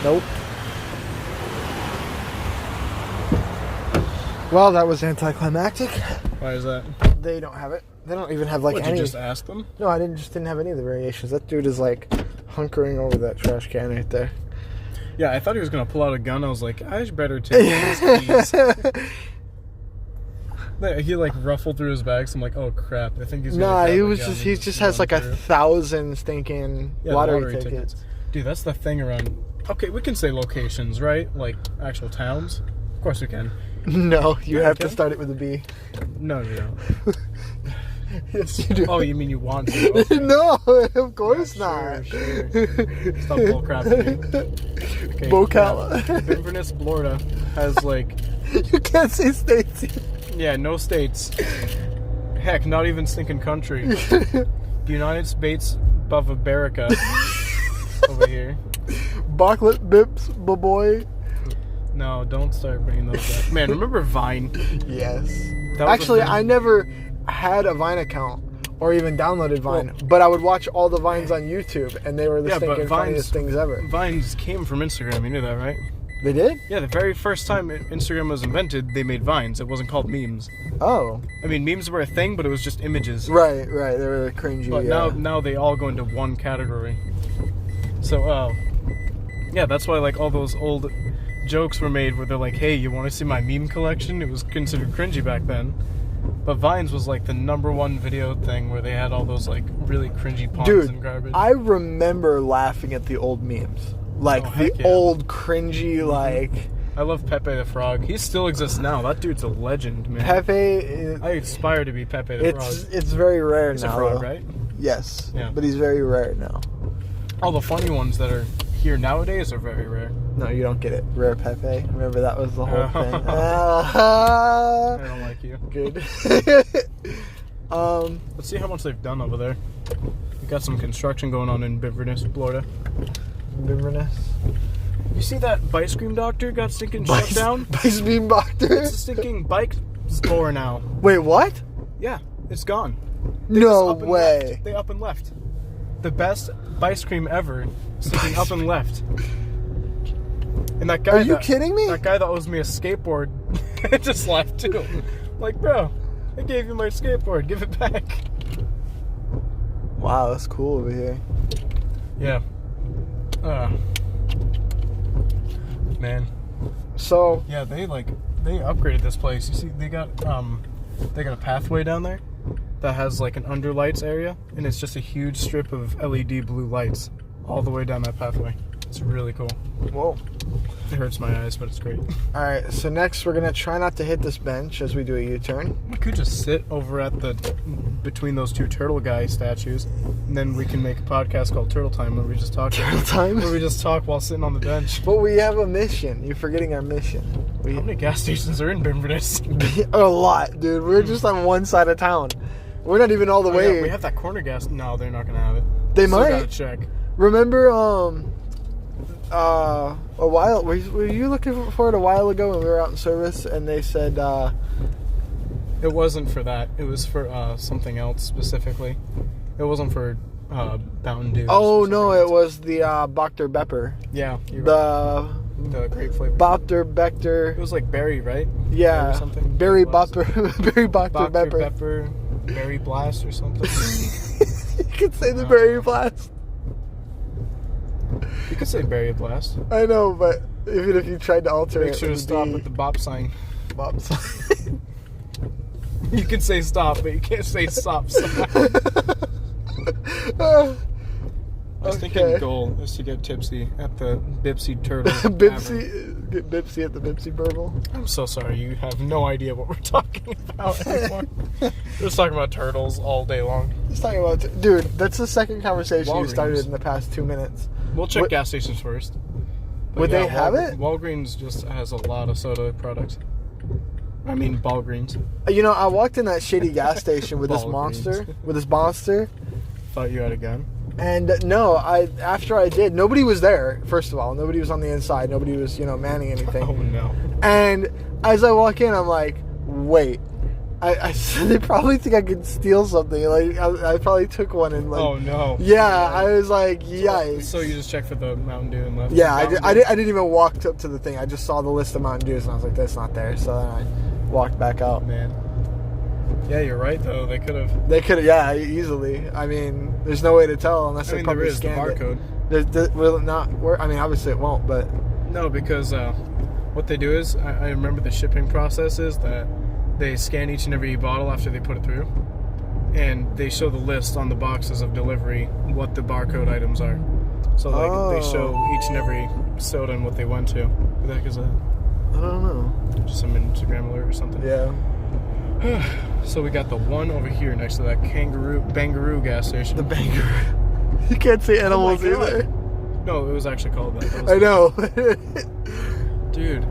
Nope. Well, that was anticlimactic. Why is that? They don't have it. They don't even have like What, any. you just ask them? No, I didn't have any of the variations. That dude is like hunkering over that trash can right there. Yeah, I thought he was gonna pull out a gun. I was like, I better take these keys. He like ruffled through his bag, so I'm like, oh crap! I think he's gonna Nah, grab he a was gun just and he just has like run through. 1,000 stinking Yeah, the lottery tickets. Dude, that's the thing around. Okay, we can say locations, right? Like actual towns. Of course we can. No, you Yeah, have to okay. start it with a B. No, you don't. Yes, you do. Oh, you mean you want to? Okay. No, of course Yeah, not. sure. Stop bullcrapping. Okay, Bocala. yeah. Inverness, Florida has like, You can't say states. yeah, no states. Heck, not even stinking country. The United States of America over here. Bocklet bips, boy. No, don't start bringing those up. Man, remember Vine? Yes. That was a Actually, thing. I never had a Vine account or even downloaded Vine, but I would watch all the Vines on YouTube, and they were the Yeah, but stinking funniest things ever. Vines came from Instagram. You knew that, right? They did? Yeah, the very first time Instagram was invented, they made Vines. It wasn't called memes. Oh. I mean, memes were a thing, but it was just images. Right. They were cringy. But now they all go into one category. So, yeah, that's why like all those old jokes were made where they're like, hey, you want to see my meme collection? It was considered cringy back then. But Vines was like the #1 video thing where they had all those like really cringy puns Dude, and garbage. I remember laughing at the old memes. Like, Oh, the heck yeah. old cringy, like... I love Pepe the Frog. He still exists now. That dude's a legend, man. Pepe... I aspire to be Pepe the Frog. It's very rare He's now. a frog, though. right? Yes. Yeah. But he's very rare now. All the funny ones that are here nowadays are very rare. No, you don't get it. Rare Pepe. Remember that was the whole thing. I don't like you. Good. Let's see how much they've done over there. We got some construction going on in Inverness, Florida. Inverness. You see that ice cream doctor got stinking shut down? Ice beam doctor. It's a stinking bike store now. Wait, what? Yeah, it's gone. No Up and way. left. They up and left. The best ice cream ever. Stinking up and left. And that guy. Are you kidding me? That guy that owes me a skateboard just left too. Like, bro, I gave you my skateboard. Give it back. Wow, that's cool over here. Yeah. Man. So, Yeah, they upgraded this place. You see, they got a pathway down there that has like an under lights area, and it's just a huge strip of LED blue lights all the way down that pathway. It's really cool. whoa. It hurts my eyes, but it's great. All right, so next we're going to try not to hit this bench as we do a U-turn. We could just sit over at between those two turtle guy statues, and then we can make a podcast called Turtle Time where we just talk. Turtle Time? Where we just talk while sitting on the bench. But we have a mission. You're forgetting our mission. How many gas stations are in Inverness? A lot, dude. We're just on one side of town. We're not even all the way. Yeah, we have that corner gas. No, they're not gonna have it. They Still might. gotta check. Remember, a while. Were you looking for it a while ago when we were out in service? And they said It wasn't for that. It was for something else specifically. It wasn't for Bountain Bew. oh no, it was the Dr. Pepper. Yeah, you're right. The grape flavor. Dr. Bechter. It was like berry, right? Yeah, Or something. berry Dr. berry Dr. Pepper. Pepper, berry blast or something. You could say the berry blast. You could say berry blast. I know, but even if you tried to alter it, Make sure to stop at the bop sign. Bob sign. You can say stop, but you can't say stop sign. I was thinking goal is to get tipsy at the Bipsy Turtle. Get Bipsy at the Bipsy Burble. I'm so sorry, you have no idea what we're talking about anymore. We're just talking about turtles all day long. Just talking about, dude. That's the second conversation you Walgreens. started in the past 2 minutes. We'll check gas stations first. But Would they have it? Walgreens just has a lot of soda products. I mean, Ballgreens. You know, I walked in that shitty gas station with this Walgreens. monster. Thought you had a gun. And no, after I did, nobody was there. First of all, nobody was on the inside. Nobody was, manning anything. Oh no! And as I walk in, I'm like, wait, they probably think I could steal something. Like I probably took one and like. Oh no! Yeah, I was like, yikes. So you just checked for the Mountain Dew and left. Yeah, I didn't even walk up to the thing. I just saw the list of Mountain Dews and I was like, that's not there. So then I walked back out. Man. Yeah, you're right though. They could have. They could have, yeah, easily. I mean, there's no way to tell unless they probably there is the scanned barcode. it. Will it not work? I mean, obviously it won't, but No, because what they do is, I remember the shipping process is that they scan each and every bottle after they put it through, and they show the list on the boxes of delivery what the barcode items are. So like they show each and every soda and what they went to. What the heck is that? I don't know. Just some Instagram alert or something. Yeah. So we got the one over here next to that Bangaroo gas station. The banger. You can't say animals Oh my God. either. No, it was actually called that. I know. Dude,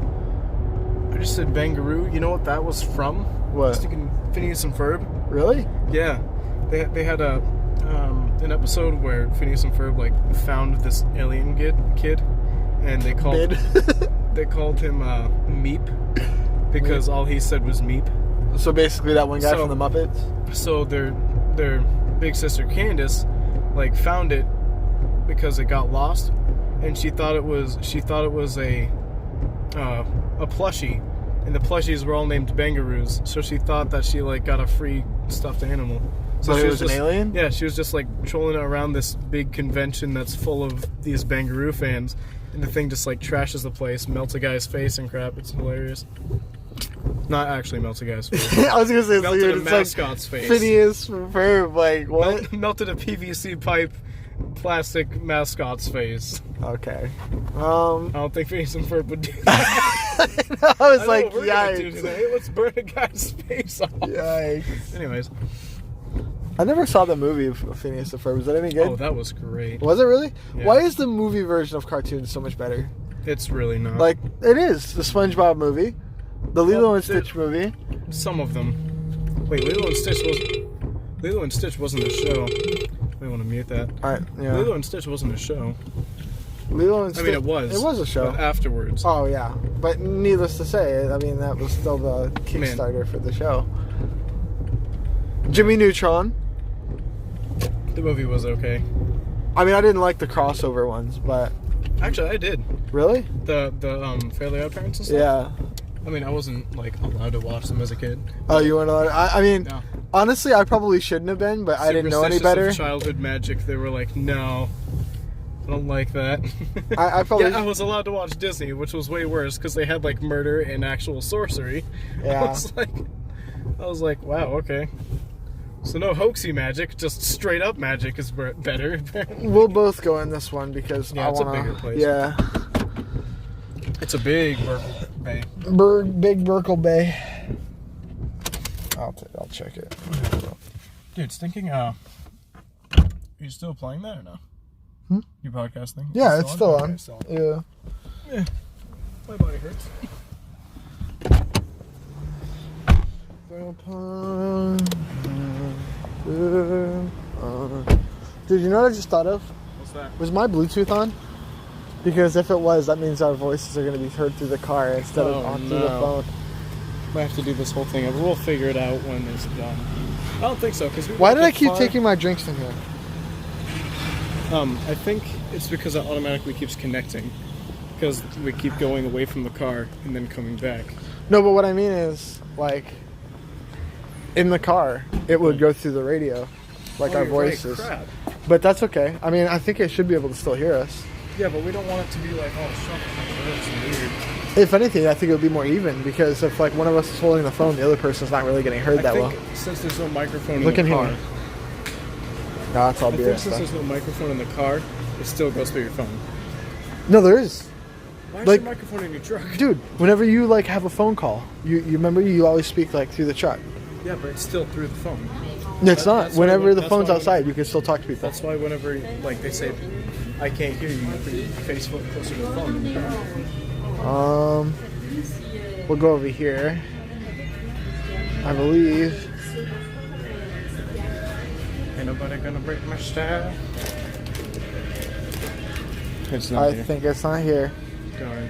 I just said Bangaroo. You know what that was from? What? I was thinking Phineas and Ferb. Really? Yeah, they had an episode where Phineas and Ferb like found this alien kid, and they called him Meep because all he said was Meep. So basically, that one guy from the Muppets. So their big sister Candace like found it because it got lost, and she thought it was a plushie, and the plushies were all named Bangaroos. So she thought that she like got a free stuffed animal. So she it was an alien? Yeah, she was just like trolling around this big convention that's full of these Bangaroo fans, and the thing just like trashes the place, melts a guy's face and crap. It's hilarious. Not actually melts a guy's face. I was gonna say Melted a it's mascot's like face. Phineas from Ferb, like what? Melted a PVC pipe plastic mascot's face. Okay. I don't think Phineas and Ferb would do that. I was I know like, what we're gonna do yikes. today. Let's burn a guy's face off. Yikes. Anyways. I never saw the movie of Phineas and Ferb. Was that any good? Oh, that was great. Was it really? Yeah. Why is the movie version of cartoons so much better? It's really not. Like, it is. The SpongeBob movie. The Lilo and Stitch movie. Some of them. Wait, Lilo and Stitch wasn't a show. I want to mute that. Alright, yeah. Lilo and Stitch wasn't a show. Lilo and Stitch. I mean, it was. It was a show. But afterwards. Oh, yeah. But needless to say, I mean, that was still the Kickstarter for the show. Jimmy Neutron. The movie was okay. I mean, I didn't like the crossover ones, but... Actually, I did. Really? The Fairly Odd Parents and stuff? Yeah. I mean, I wasn't, like, allowed to watch them as a kid. Oh, you weren't allowed? I mean, No. honestly, I probably shouldn't have been, but I didn't know any better. Superstitious of childhood magic, they were like, no, I don't like that. I probably... Yeah, I was allowed to watch Disney, which was way worse, because they had, like, murder and actual sorcery. Yeah. I was like, wow, okay. So no hoaxy magic, just straight up magic is better. We'll both go in this one because Yeah, I it's a wanna... bigger place. Yeah. It's a big bay. Big Burkle Bay. I'll check it. Dude, stinking, are you still playing that or no? Hmm? You podcasting? Yeah, it's still on. Okay, still on. Yeah. Yeah. My body hurts. Dude, you know what I just thought of? What's that? Was my Bluetooth on? Because if it was, that means our voices are going to be heard through the car instead of Oh, through the no. phone. Might have to do this whole thing. We'll figure it out when it's done. I don't think so. Cause Why did I keep taking my drinks from here? I think it's because it automatically keeps connecting. Because we keep going away from the car and then coming back. No, but what I mean is, like, in the car, it would go through the radio, like our you're right, voices. crap. But that's okay. I mean, I think it should be able to still hear us. Yeah, but we don't want it to be like, oh, that's weird. If anything, I think it would be more even because if like one of us is holding the phone, the other person's not really getting heard that I well. think since there's no microphone Look in in the car, here. No, it's all I beer think since stuff. there's no microphone in the car, it still goes through your phone. No, there is. Why is Like- there a microphone in your truck? Dude, whenever you like have a phone call, you remember you always speak like through the truck. Yeah, but it's still through the phone. It's not. that's why Whenever when- the that's phone's why when- outside, you can still talk to people. That's why whenever like they say, I can't hear you, you put your face foot closer to the phone. We'll go over here. I believe. Ain't nobody gonna break my style. It's not I here. think it's not here. Darn.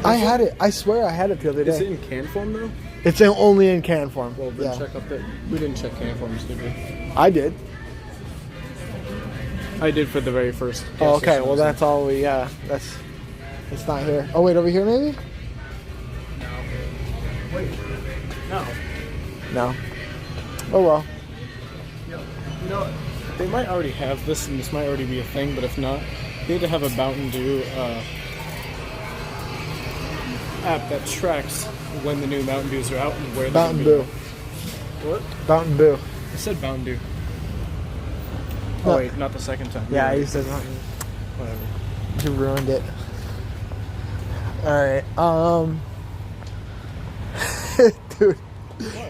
I had it. I swear I had it the other Is it day. in can form though? It's only in can form. Well, then Yeah, check up that. We didn't check can forms, did we? I did. I did for the very first. Oh, gas okay. station. Well, that's all we. Yeah, that's. It's not here. Oh wait, over here maybe? Wait. No. No. Oh well. You know, they might already have this, and this might already be a thing. But if not, they need to have a Bountain Bew app that tracks when the new Mountain Dews are out and where they're Bountain gonna Bew. be. What? Bountain Bew. I said Mountain Dew. No. Oh wait, not the second time. Yeah, You're you right. said Mountain. Whatever. You ruined it. All right. Dude,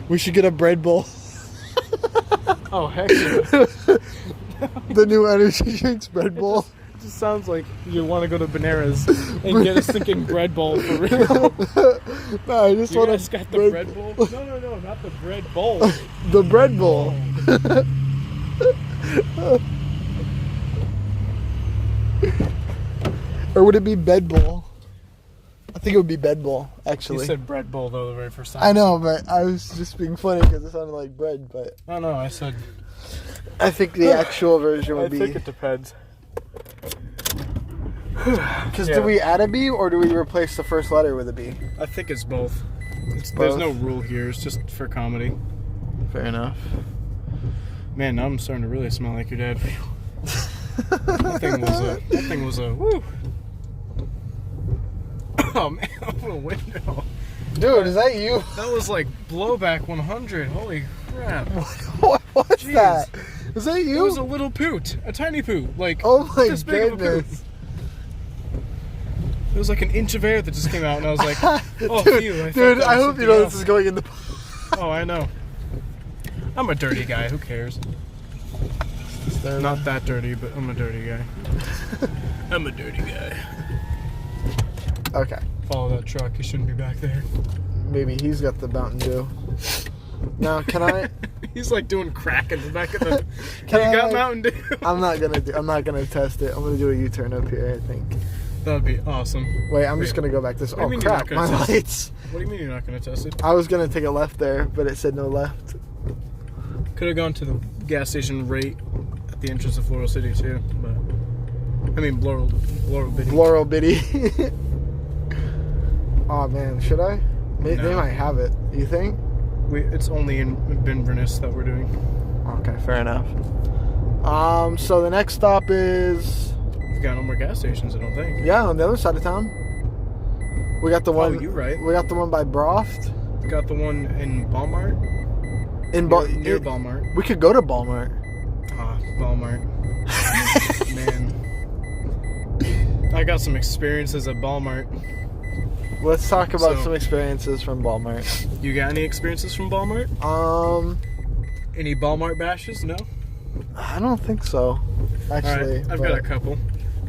we should get a bread bowl. Oh heck yeah. The new energy drinks bread bowl. It just sounds like you want to go to Banera's and get a stinking bread bowl for real. No, I just You want guys a got the bread bowl? No, not the bread bowl. The bread bowl. Or would it be bed bowl? I think it would be bed bowl, You actually. said bread bowl though the very first time. I know, but I was just being funny because it sounded like bread. But No, I said. I think the actual version would I think be. it depends. Because yeah. do we add a B or do we replace the first letter with a B? I think it's both. There's Both? no rule here. It's just for comedy. Fair enough. Man, now I'm starting to really smell like your dad. That thing was a woo. Oh man, open a window. Dude, is that you? That was like blowback 100. Holy crap. What's Jeez. that? Is that It you? was a little poot, a tiny poot, like Oh my this big of a poot. goodness. It was like an inch of air that just came out, and I was like, "Oh, Dude, phew, I thought dude, that I was hope you something know else." this is going in the. Oh, I know. I'm a dirty guy. Who cares? Not that dirty, but I'm a dirty guy. I'm a dirty guy. Okay. Follow that truck. He shouldn't be back there. Maybe he's got the Mountain Dew. Now, can I? He's like doing crack in the back of the. Can you I, got like- Mountain Dew? I'm not gonna test it. I'm gonna do a U-turn up here. I think. That'd be awesome. Wait, I'm just gonna go back this. What do you Oh mean you're not crap! gonna My test it? lights. What do you mean you're not gonna test it? I was gonna take a left there, but it said no left. Could have gone to the gas station right at the entrance of Floral City too, but I mean Laurel Bitty. Laurel Bitty. Oh man, should I? They No. might have it. You think? It's only in Inverness that we're doing. Okay, fair enough. So the next stop is We've got no more gas stations, I don't think. on the other side of town. We got the one. Oh, you're right. We got the one by Broft. We got the one in Walmart. Near Walmart. We could go to Walmart. Ah, Walmart. Man. I got some experiences at Walmart. Let's talk about So- some experiences from Walmart. You got any experiences from Walmart? Any Walmart bashes? No? I don't think so. Actually, Alright, I've but- got a couple.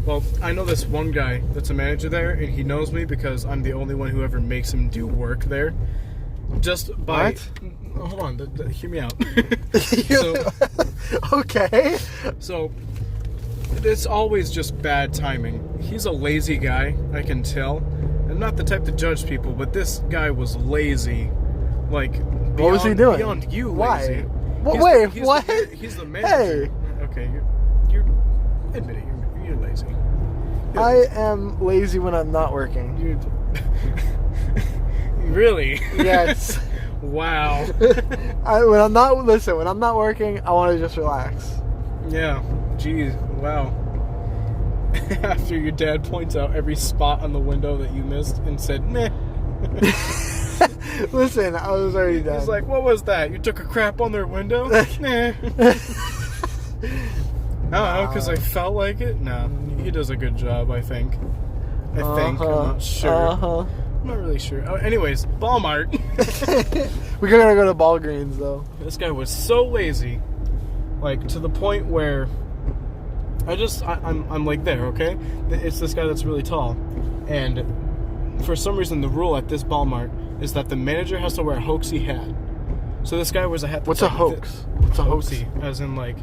Well, I know this one guy that's a manager there, and he knows me because I'm the only one who ever makes him do work there. Just by... What? Hold on, hear me out. okay. So, it's always just bad timing. He's a lazy guy, I can tell. I'm not the type to judge people, but this guy was lazy. Like, What was he doing? Beyond you, Why? lazy. Wait, what? He's the manager. Hey. Okay, you're admit it. You're lazy. You're I lazy. am lazy when I'm not working. Really? Yes. Wow. When I'm not working, I want to just relax. Yeah. Jeez. Wow. After your dad points out every spot on the window that you missed and said, meh. Listen, I was already done. He's like, what was that? You took a crap on their window? Nah. I don't know, because I felt like it? No. He does a good job, I think. I'm not sure. I'm not really sure. Oh, anyways, Walmart. We're gonna go to Ballgreens though. This guy was so lazy. Like, to the point where I'm like there, okay? It's this guy that's really tall. And for some reason, the rule at this Walmart is that the manager has to wear a hoaxy hat. So this guy wears a hat that's What's a hoax? What's a hoax? hoaxy, as in like,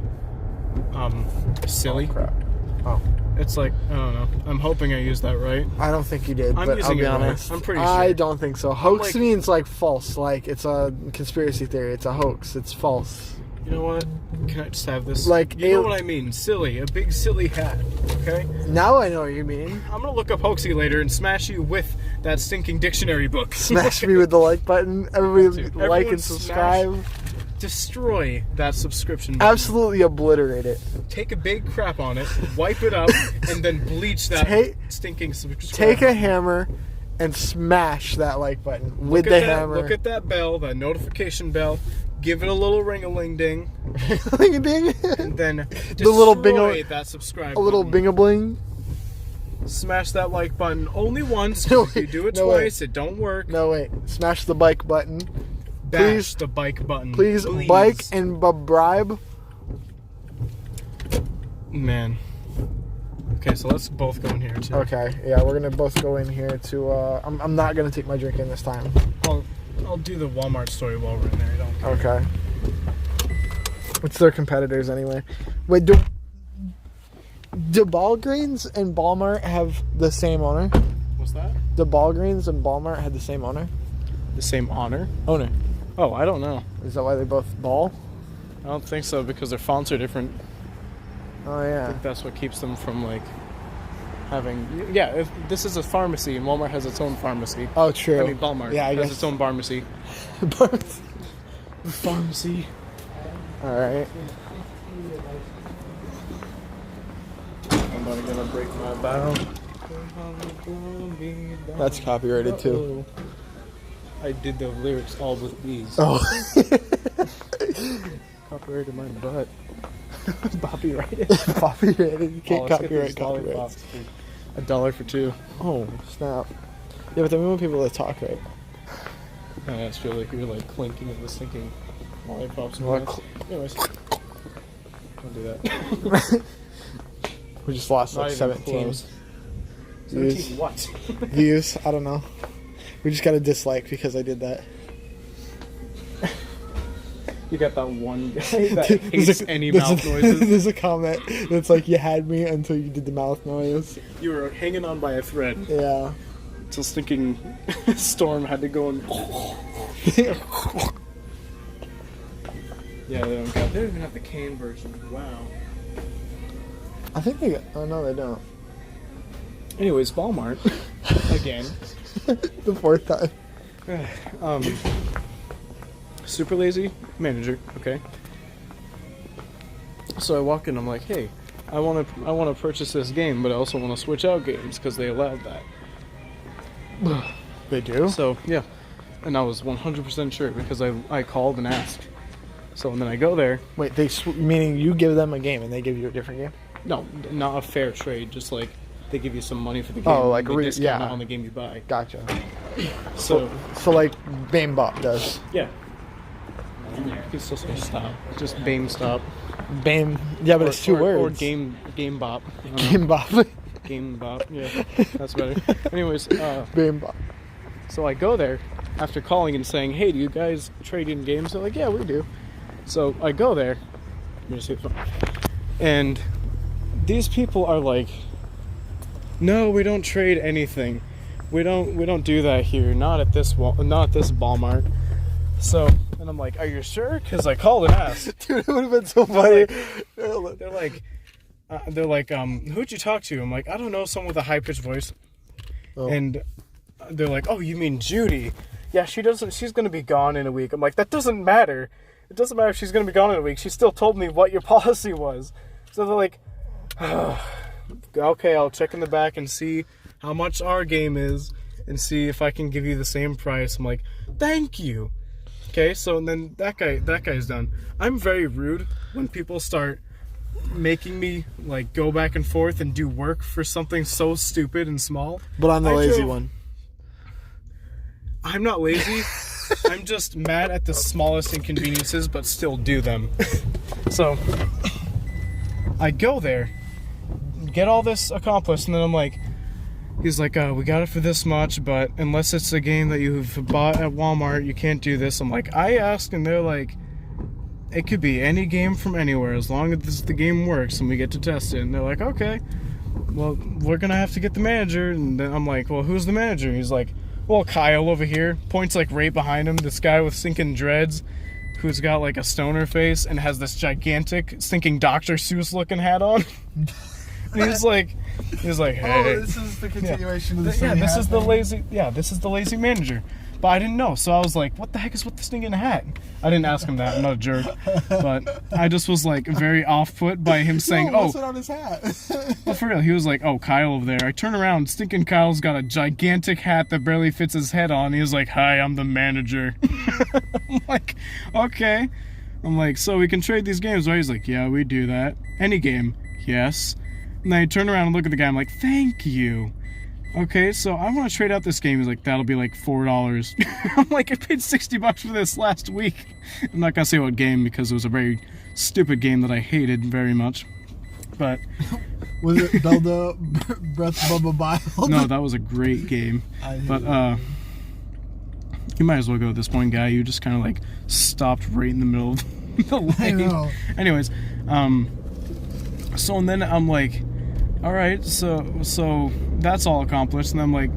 silly. Oh, crap. Oh. It's like, I don't know. I'm hoping I used that right. I don't think you did, I'm but I'll using be it right. honest. I'm pretty sure. I don't think so. Hoax like- means like false. Like it's a conspiracy theory. It's a hoax. It's false. You know what? Can I just have this? Like you know what I mean? Silly. A big silly hat. Okay? Now I know what you mean. I'm gonna look up hoaxy later and smash you with that stinking dictionary book. Smash me with the like button. Everybody Dude, like everyone and subscribe. Destroy that subscription button. Absolutely obliterate it. Take a big crap on it, wipe it up, and then bleach that stinking subscribe. Take a hammer and smash that like button with the hammer. Look at that bell, that notification bell. Give it a little ring-a-ling-ding, Ding ding. and then The little destroy that subscribe A little button. bing-a-bling. Smash that like button only once. No, If you do it no, twice, it don't work. No wait. Smash the bike button. Bash the bike button. Please bike and bribe. Man. Okay, so let's both go in here too. Okay, yeah, we're gonna both go in here to. I'm not gonna take my drink in this time. I'll do the Walmart story while we're in there. I don't care. Okay. What's their competitors anyway? Wait, do Ballgreens and Walmart have the same owner? What's that? Do Ballgreens and Walmart have the same owner? The same owner? Oh, I don't know. is that why they both ball? I don't think so because their fonts are different. Oh I yeah. think that's what keeps them from like having. Yeah, if this is a pharmacy and Walmart has its own pharmacy. Oh, true. I mean, Walmart Yeah, I has guess. its own pharmacy. Pharmacy. All right. I'm gonna break my bow. That's copyrighted too. I did the lyrics all with these. Oh. Copyrighted my butt. Copyrighted. Copyrighted. You can't Let's get copyright these lollipops, copyrights. dude. $1 for 2. Oh snap! Yeah, but then we want people to talk right. And that's feel like you're like clinking of the sinking lollipops. What? Anyways, don't do that. We just lost Not like even 17 close. views. 17 what? Views. I don't know. We just got a dislike because I did that. You got that one guy that There's hates a- any there's mouth a- noises. There's a comment that's like, you had me until you did the mouth noise. You were hanging on by a thread Yeah. until stinking Storm had to go and. Yeah, they don't got. They don't even have the cane version. Wow. I think they got. Oh, no, they don't. Anyways, Walmart again. The fourth time. Super lazy manager. Okay. So I walk in. I'm like, hey, I want to purchase this game, but I also want to switch out games because they allowed that. They do? So yeah, and I was 100% sure because I called and asked. So and then I go there. Wait, meaning you give them a game and they give you a different game? No, not a fair trade. Just like they give you some money for the game. Oh, like and they discount yeah. it on the game you buy. Gotcha. So So like BameBop does. yeah. You can still say stop. Just Bame stop. Bame. Yeah, but it's two words. Or game bop. I don't know. GameBop. Game bop. Yeah, that's better. Anyways, BameBop. so I go there after calling and saying, "Hey, do you guys trade in games?" They're like, "Yeah, we do." So I go there. Let me just hit the phone. And these people are like, no, we don't trade anything. We don't do that here. Not at this Walmart. So, and I'm like, are you sure? Because I called and asked. Dude, it would have been so funny. They're like, who'd you talk to? I'm like, I don't know, someone with a high-pitched voice. Oh. And they're like, oh, you mean Judy? Yeah, she's going to be gone in a week. I'm like, that doesn't matter. It doesn't matter if she's going to be gone in a week. She still told me what your policy was. So they're like, okay, I'll check in the back and see how much our game is and see if I can give you the same price. I'm like, thank you. Okay, so then that guy's done. I'm very rude when people start making me like go back and forth and do work for something so stupid and small. But I'm the lazy one. I'm not lazy. I'm just mad at the smallest inconveniences, but still do them. So I go there, get all this accomplished, and then I'm like, he's like, we got it for this much, but unless it's a game that you've bought at Walmart, you can't do this. I'm like, I asked, and they're like, it could be any game from anywhere as long as the game works and we get to test it. And they're like, okay, well, we're gonna have to get the manager. And then I'm like, well, who's the manager? He's like, well, Kyle over here. Points like right behind him, this guy with sinking dreads who's got like a stoner face and has this gigantic sinking Dr. Seuss looking hat on. And he's like, hey. Oh, this is the continuation of the this is the lazy manager. But I didn't know, so I was like, what the heck is with this thing in a hat? I didn't ask him that, I'm not a jerk. But I just was like very off-put by him saying, what's it on his hat? But for real, he was like, oh, Kyle over there. I turn around, stinking Kyle's got a gigantic hat that barely fits his head on. He was like, hi, I'm the manager. I'm like, okay. I'm like, so we can trade these games, right? He's like, yeah, we do that. Any game, yes. And then I turn around and look at the guy, I'm like, thank you. Okay, so I want to trade out this game. He's like, that'll be like $4. I'm like, I paid $60 for this last week. I'm not going to say what game because it was a very stupid game that I hated very much. But was it Zelda Breath of the Wild? No, that was a great game. But you might as well go at this point, guy. You just kind of like stopped right in the middle of the lane. I know. Anyways, so and then I'm like, all right, so that's all accomplished, and I'm like,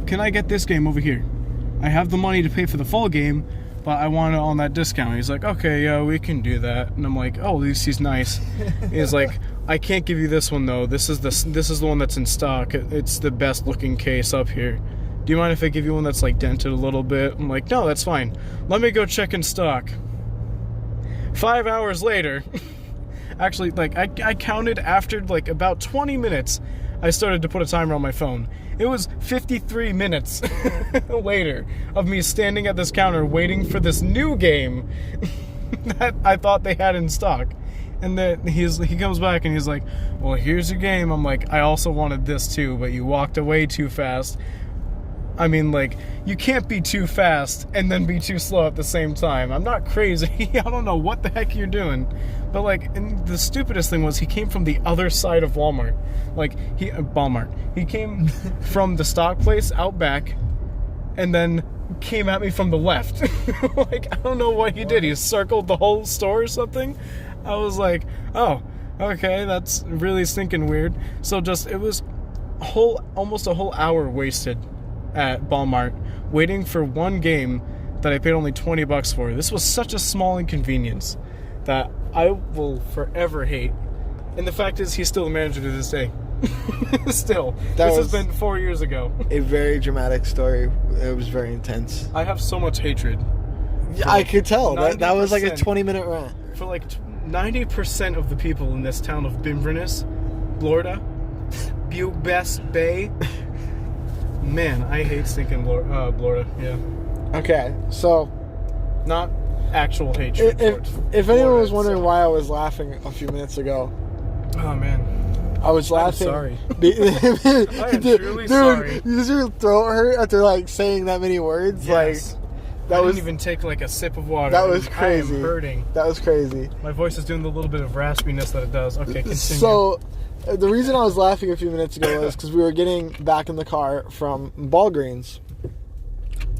can I get this game over here? I have the money to pay for the full game, but I want it on that discount. He's like, okay, yeah, we can do that. And I'm like, oh, at least he's nice. He's like, I can't give you this one though. This is the one that's in stock. It's the best looking case up here. Do you mind if I give you one that's like dented a little bit? I'm like, no, that's fine. Let me go check in stock. 5 hours later. Actually, like, I counted after, like, about 20 minutes, I started to put a timer on my phone. It was 53 minutes later of me standing at this counter waiting for this new game that I thought they had in stock. And then he comes back and he's like, well, here's your game. I'm like, I also wanted this too, but you walked away too fast. I mean, like, you can't be too fast and then be too slow at the same time. I'm not crazy. I don't know what the heck you're doing. But, like, and the stupidest thing was he came from the other side of Walmart. Like, Walmart. He came from the stock place out back and then came at me from the left. Like, I don't know what he did. He circled the whole store or something. I was like, oh, okay, that's really stinking weird. So it was almost a whole hour wasted at Walmart waiting for one game that I paid only $20 for. This was such a small inconvenience that I will forever hate. And the fact is, he's still the manager to this day. Still. This has been 4 years ago. A very dramatic story. It was very intense. I have so much hatred. Yeah, I could tell. That was like a 20-minute rant. For like 90% of the people in this town of Inverness, Florida, Best Bay. Man, I hate stinking Florida. Yeah. Okay, so not actual hatred. If anyone was wondering why I was laughing a few minutes ago, oh man, I was laughing. I'm sorry. I am truly sorry. Does your throat hurt after like saying that many words? Yes. Like, I didn't even take like a sip of water. That was crazy. I am hurting. That was crazy. My voice is doing the little bit of raspiness that it does. Okay, continue. So, the reason I was laughing a few minutes ago was because we were getting back in the car from Ballgreens.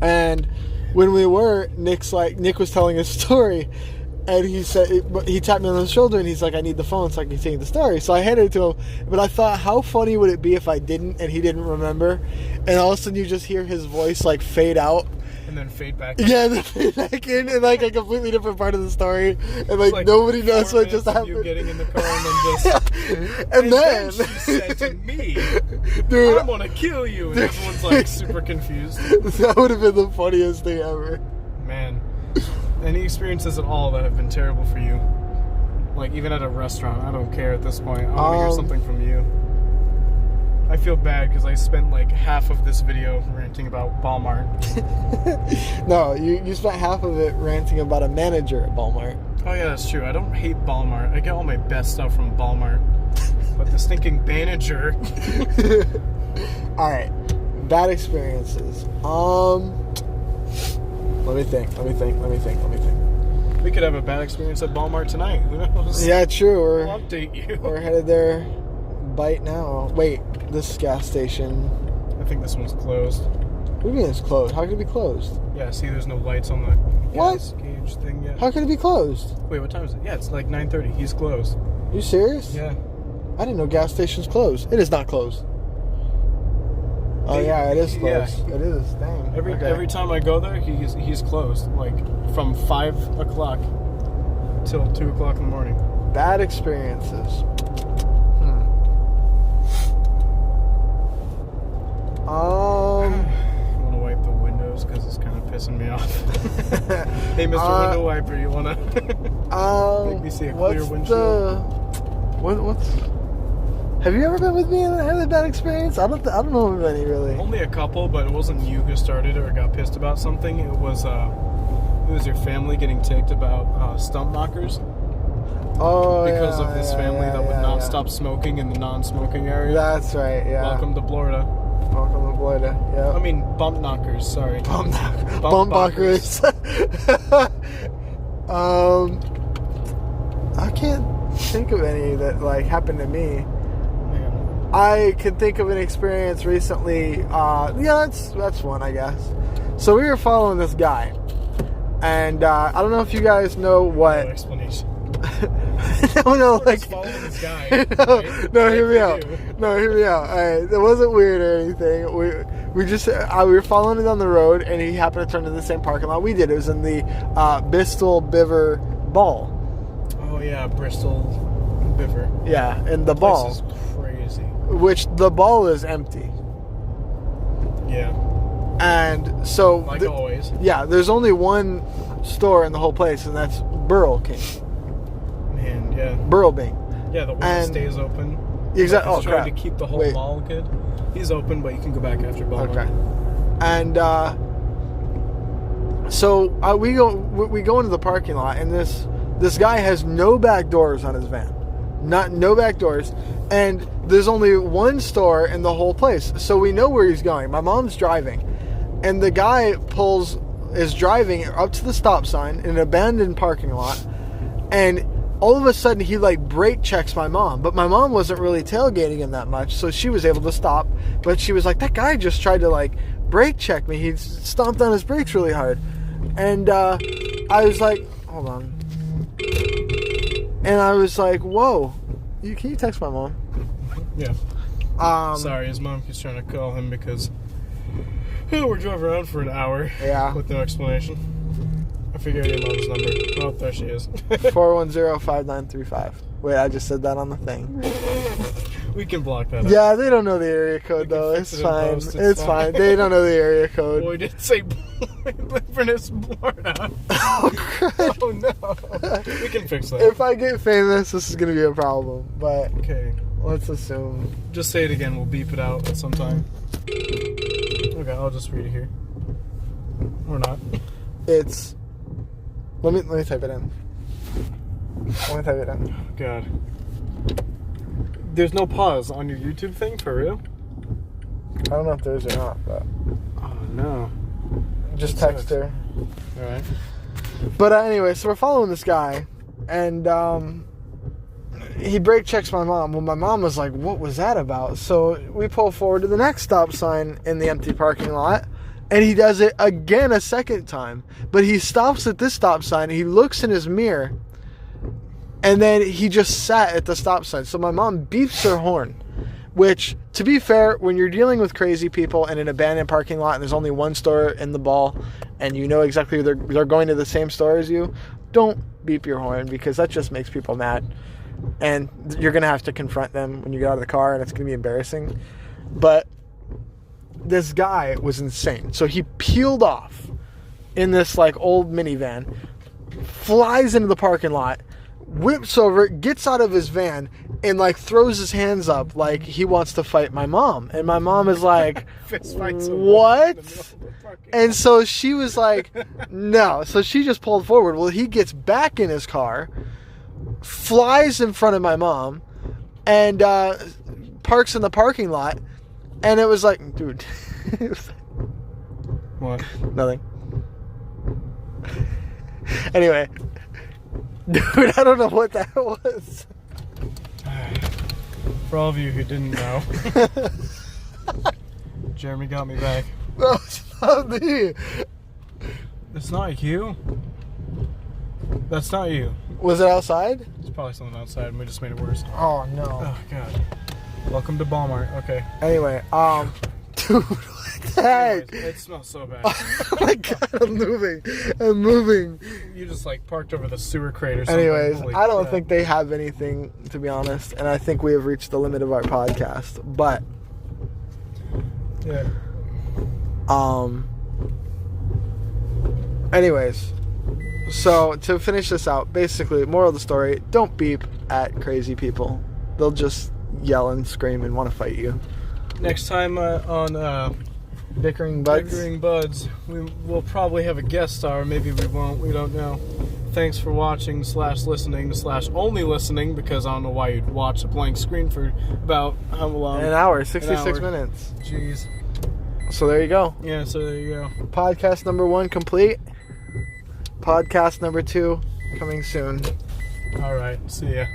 And when we were, Nick was telling a story And he said, he tapped me on the shoulder and he's like, I need the phone so I can continue the story. So I handed it to him. But I thought, how funny would it be if I didn't and he didn't remember? And all of a sudden you just hear his voice like fade out. And then fade back. Yeah, then fade back in like a completely different part of the story. And like nobody knows what just happened. You getting in the car and then just... and then she said to me, dude, I'm gonna kill you. And everyone's like super confused. That would have been the funniest thing ever. Man. Any experiences at all that have been terrible for you? Like, even at a restaurant, I don't care at this point. I want to hear something from you. I feel bad because I spent like half of this video ranting about Walmart. No, you spent half of it ranting about a manager at Walmart. Oh yeah, that's true. I don't hate Walmart. I get all my best stuff from Walmart. But the stinking manager. Alright, bad experiences. Let me think. We could have a bad experience at Walmart tonight. Who knows? Yeah, true. I'll update you. We're headed there. Bite now. Wait, this gas station. I think this one's closed. What do you mean it's closed? How could it be closed? Yeah, see, there's no lights on the gas gauge thing yet. How could it be closed? Wait, what time is it? Yeah, it's like 9:30. He's closed. You serious? Yeah. I didn't know gas stations closed. It is not closed. Oh yeah, it is closed. Yeah. It is. Dang. Every time I go there, he's closed. Like from 5 o'clock till 2 o'clock in the morning. Bad experiences. I want to wipe the windows because it's kind of pissing me off. Hey, Mr. Window Wiper, you want to make me see a clear windshield? What's? Have you ever been with me and had a bad experience? I don't know of any really. Only a couple, but it wasn't you who started it or got pissed about something. It was your family getting ticked about stump knockers. Oh, because of this family that would not stop smoking in the non-smoking area. That's right. Yeah. Welcome to Florida. Welcome to Florida. Yeah. I mean, bump knockers. Sorry. Bump knockers. I can't think of any that like happened to me. Man. I can think of an experience recently. Yeah, that's one, I guess. So we were following this guy, and I don't know if you guys know what. No explanation. No, like following this guy. No, hear me out. All right, it wasn't weird or anything. We just we were following it down the road, and he happened to turn to the same parking lot we did. It was in the Bristol Biver Ball. Oh yeah, Bristol Biver. Yeah, and the ball. This is crazy. Which the ball is empty. Yeah. And so like always. Yeah, there's only one store in the whole place, and that's Burl King. Man, yeah. Burl Bing. Yeah, the one that stays open. Exactly. He's trying to keep the whole mall good. He's open, but you can go back after ball. Okay. And so we go into the parking lot, and this guy has no back doors on his van, no back doors, and there's only one store in the whole place. So we know where he's going. My mom's driving, and the guy is driving up to the stop sign in an abandoned parking lot, and all of a sudden he like brake checks my mom, but my mom wasn't really tailgating him that much, so she was able to stop. But she was like, that guy just tried to like brake check me. He stomped on his brakes really hard, and I was like, hold on, and I was like, whoa, can you text my mom? Yeah. Sorry, his mom keeps trying to call him because we're driving around for an hour. Yeah. With no explanation. I figured your mom's number. Oh, there she is. 410-5935. Wait, I just said that on the thing. We can block that out. Yeah, they don't know the area code, though. It's fine. It's fine. They don't know the area code. Boy, did it say Inverness, Florida. Oh, crap. Oh, no. We can fix that. If I get famous, this is going to be a problem. But okay. Let's assume. Just say it again. We'll beep it out at some time. Okay, I'll just read it here. Or not. It's... Let me type it in. God. There's no pause on your YouTube thing, for real? I don't know if there is or not, but... Oh, no. Just text her. Alright. But anyway, so we're following this guy, and he brake checks my mom. Well, my mom was like, what was that about? So we pull forward to the next stop sign in the empty parking lot, And he does it again a second time. But he stops at this stop sign. He looks in his mirror. And then he just sat at the stop sign. So my mom beeps her horn. Which, to be fair, when you're dealing with crazy people in an abandoned parking lot and there's only one store in the ball and you know exactly they're going to the same store as you, don't beep your horn because that just makes people mad. And you're going to have to confront them when you get out of the car and it's going to be embarrassing. But this guy was insane. So he peeled off in this like old minivan, flies into the parking lot, whips over, gets out of his van, and like throws his hands up like he wants to fight my mom. And my mom is like, what? And so she was like, no. So she just pulled forward. Well, he gets back in his car, flies in front of my mom, and parks in the parking lot. And it was like, dude. What? Nothing. Anyway. Dude, I don't know what that was. For all of you who didn't know, Jeremy got me back. No, it's not me. It's not you. That's not you. Was it outside? It's probably something outside and we just made it worse. Oh, no. Oh, God. Welcome to Walmart. Okay. Anyway, dude, what the heck? Anyways, it smells so bad. Oh my God, I'm moving. You just like parked over the sewer crate or something. Anyways, Holy I don't crap. think they have anything, to be honest, and I think we have reached the limit of our podcast. But, Yeah. anyways, so to finish this out, basically, moral of the story: don't beep at crazy people. They'll just yell and scream and want to fight you. Next time on Bickering Buds. Bickering Buds, we'll probably have a guest star. Maybe we won't. We don't know. Thanks for watching / listening / only listening, because I don't know why you'd watch a blank screen for about how long? An hour, 66 hour. minutes. Jeez. So there you go. Yeah, so there you go. Podcast number 1 complete. Podcast number 2 coming soon. All right. See ya.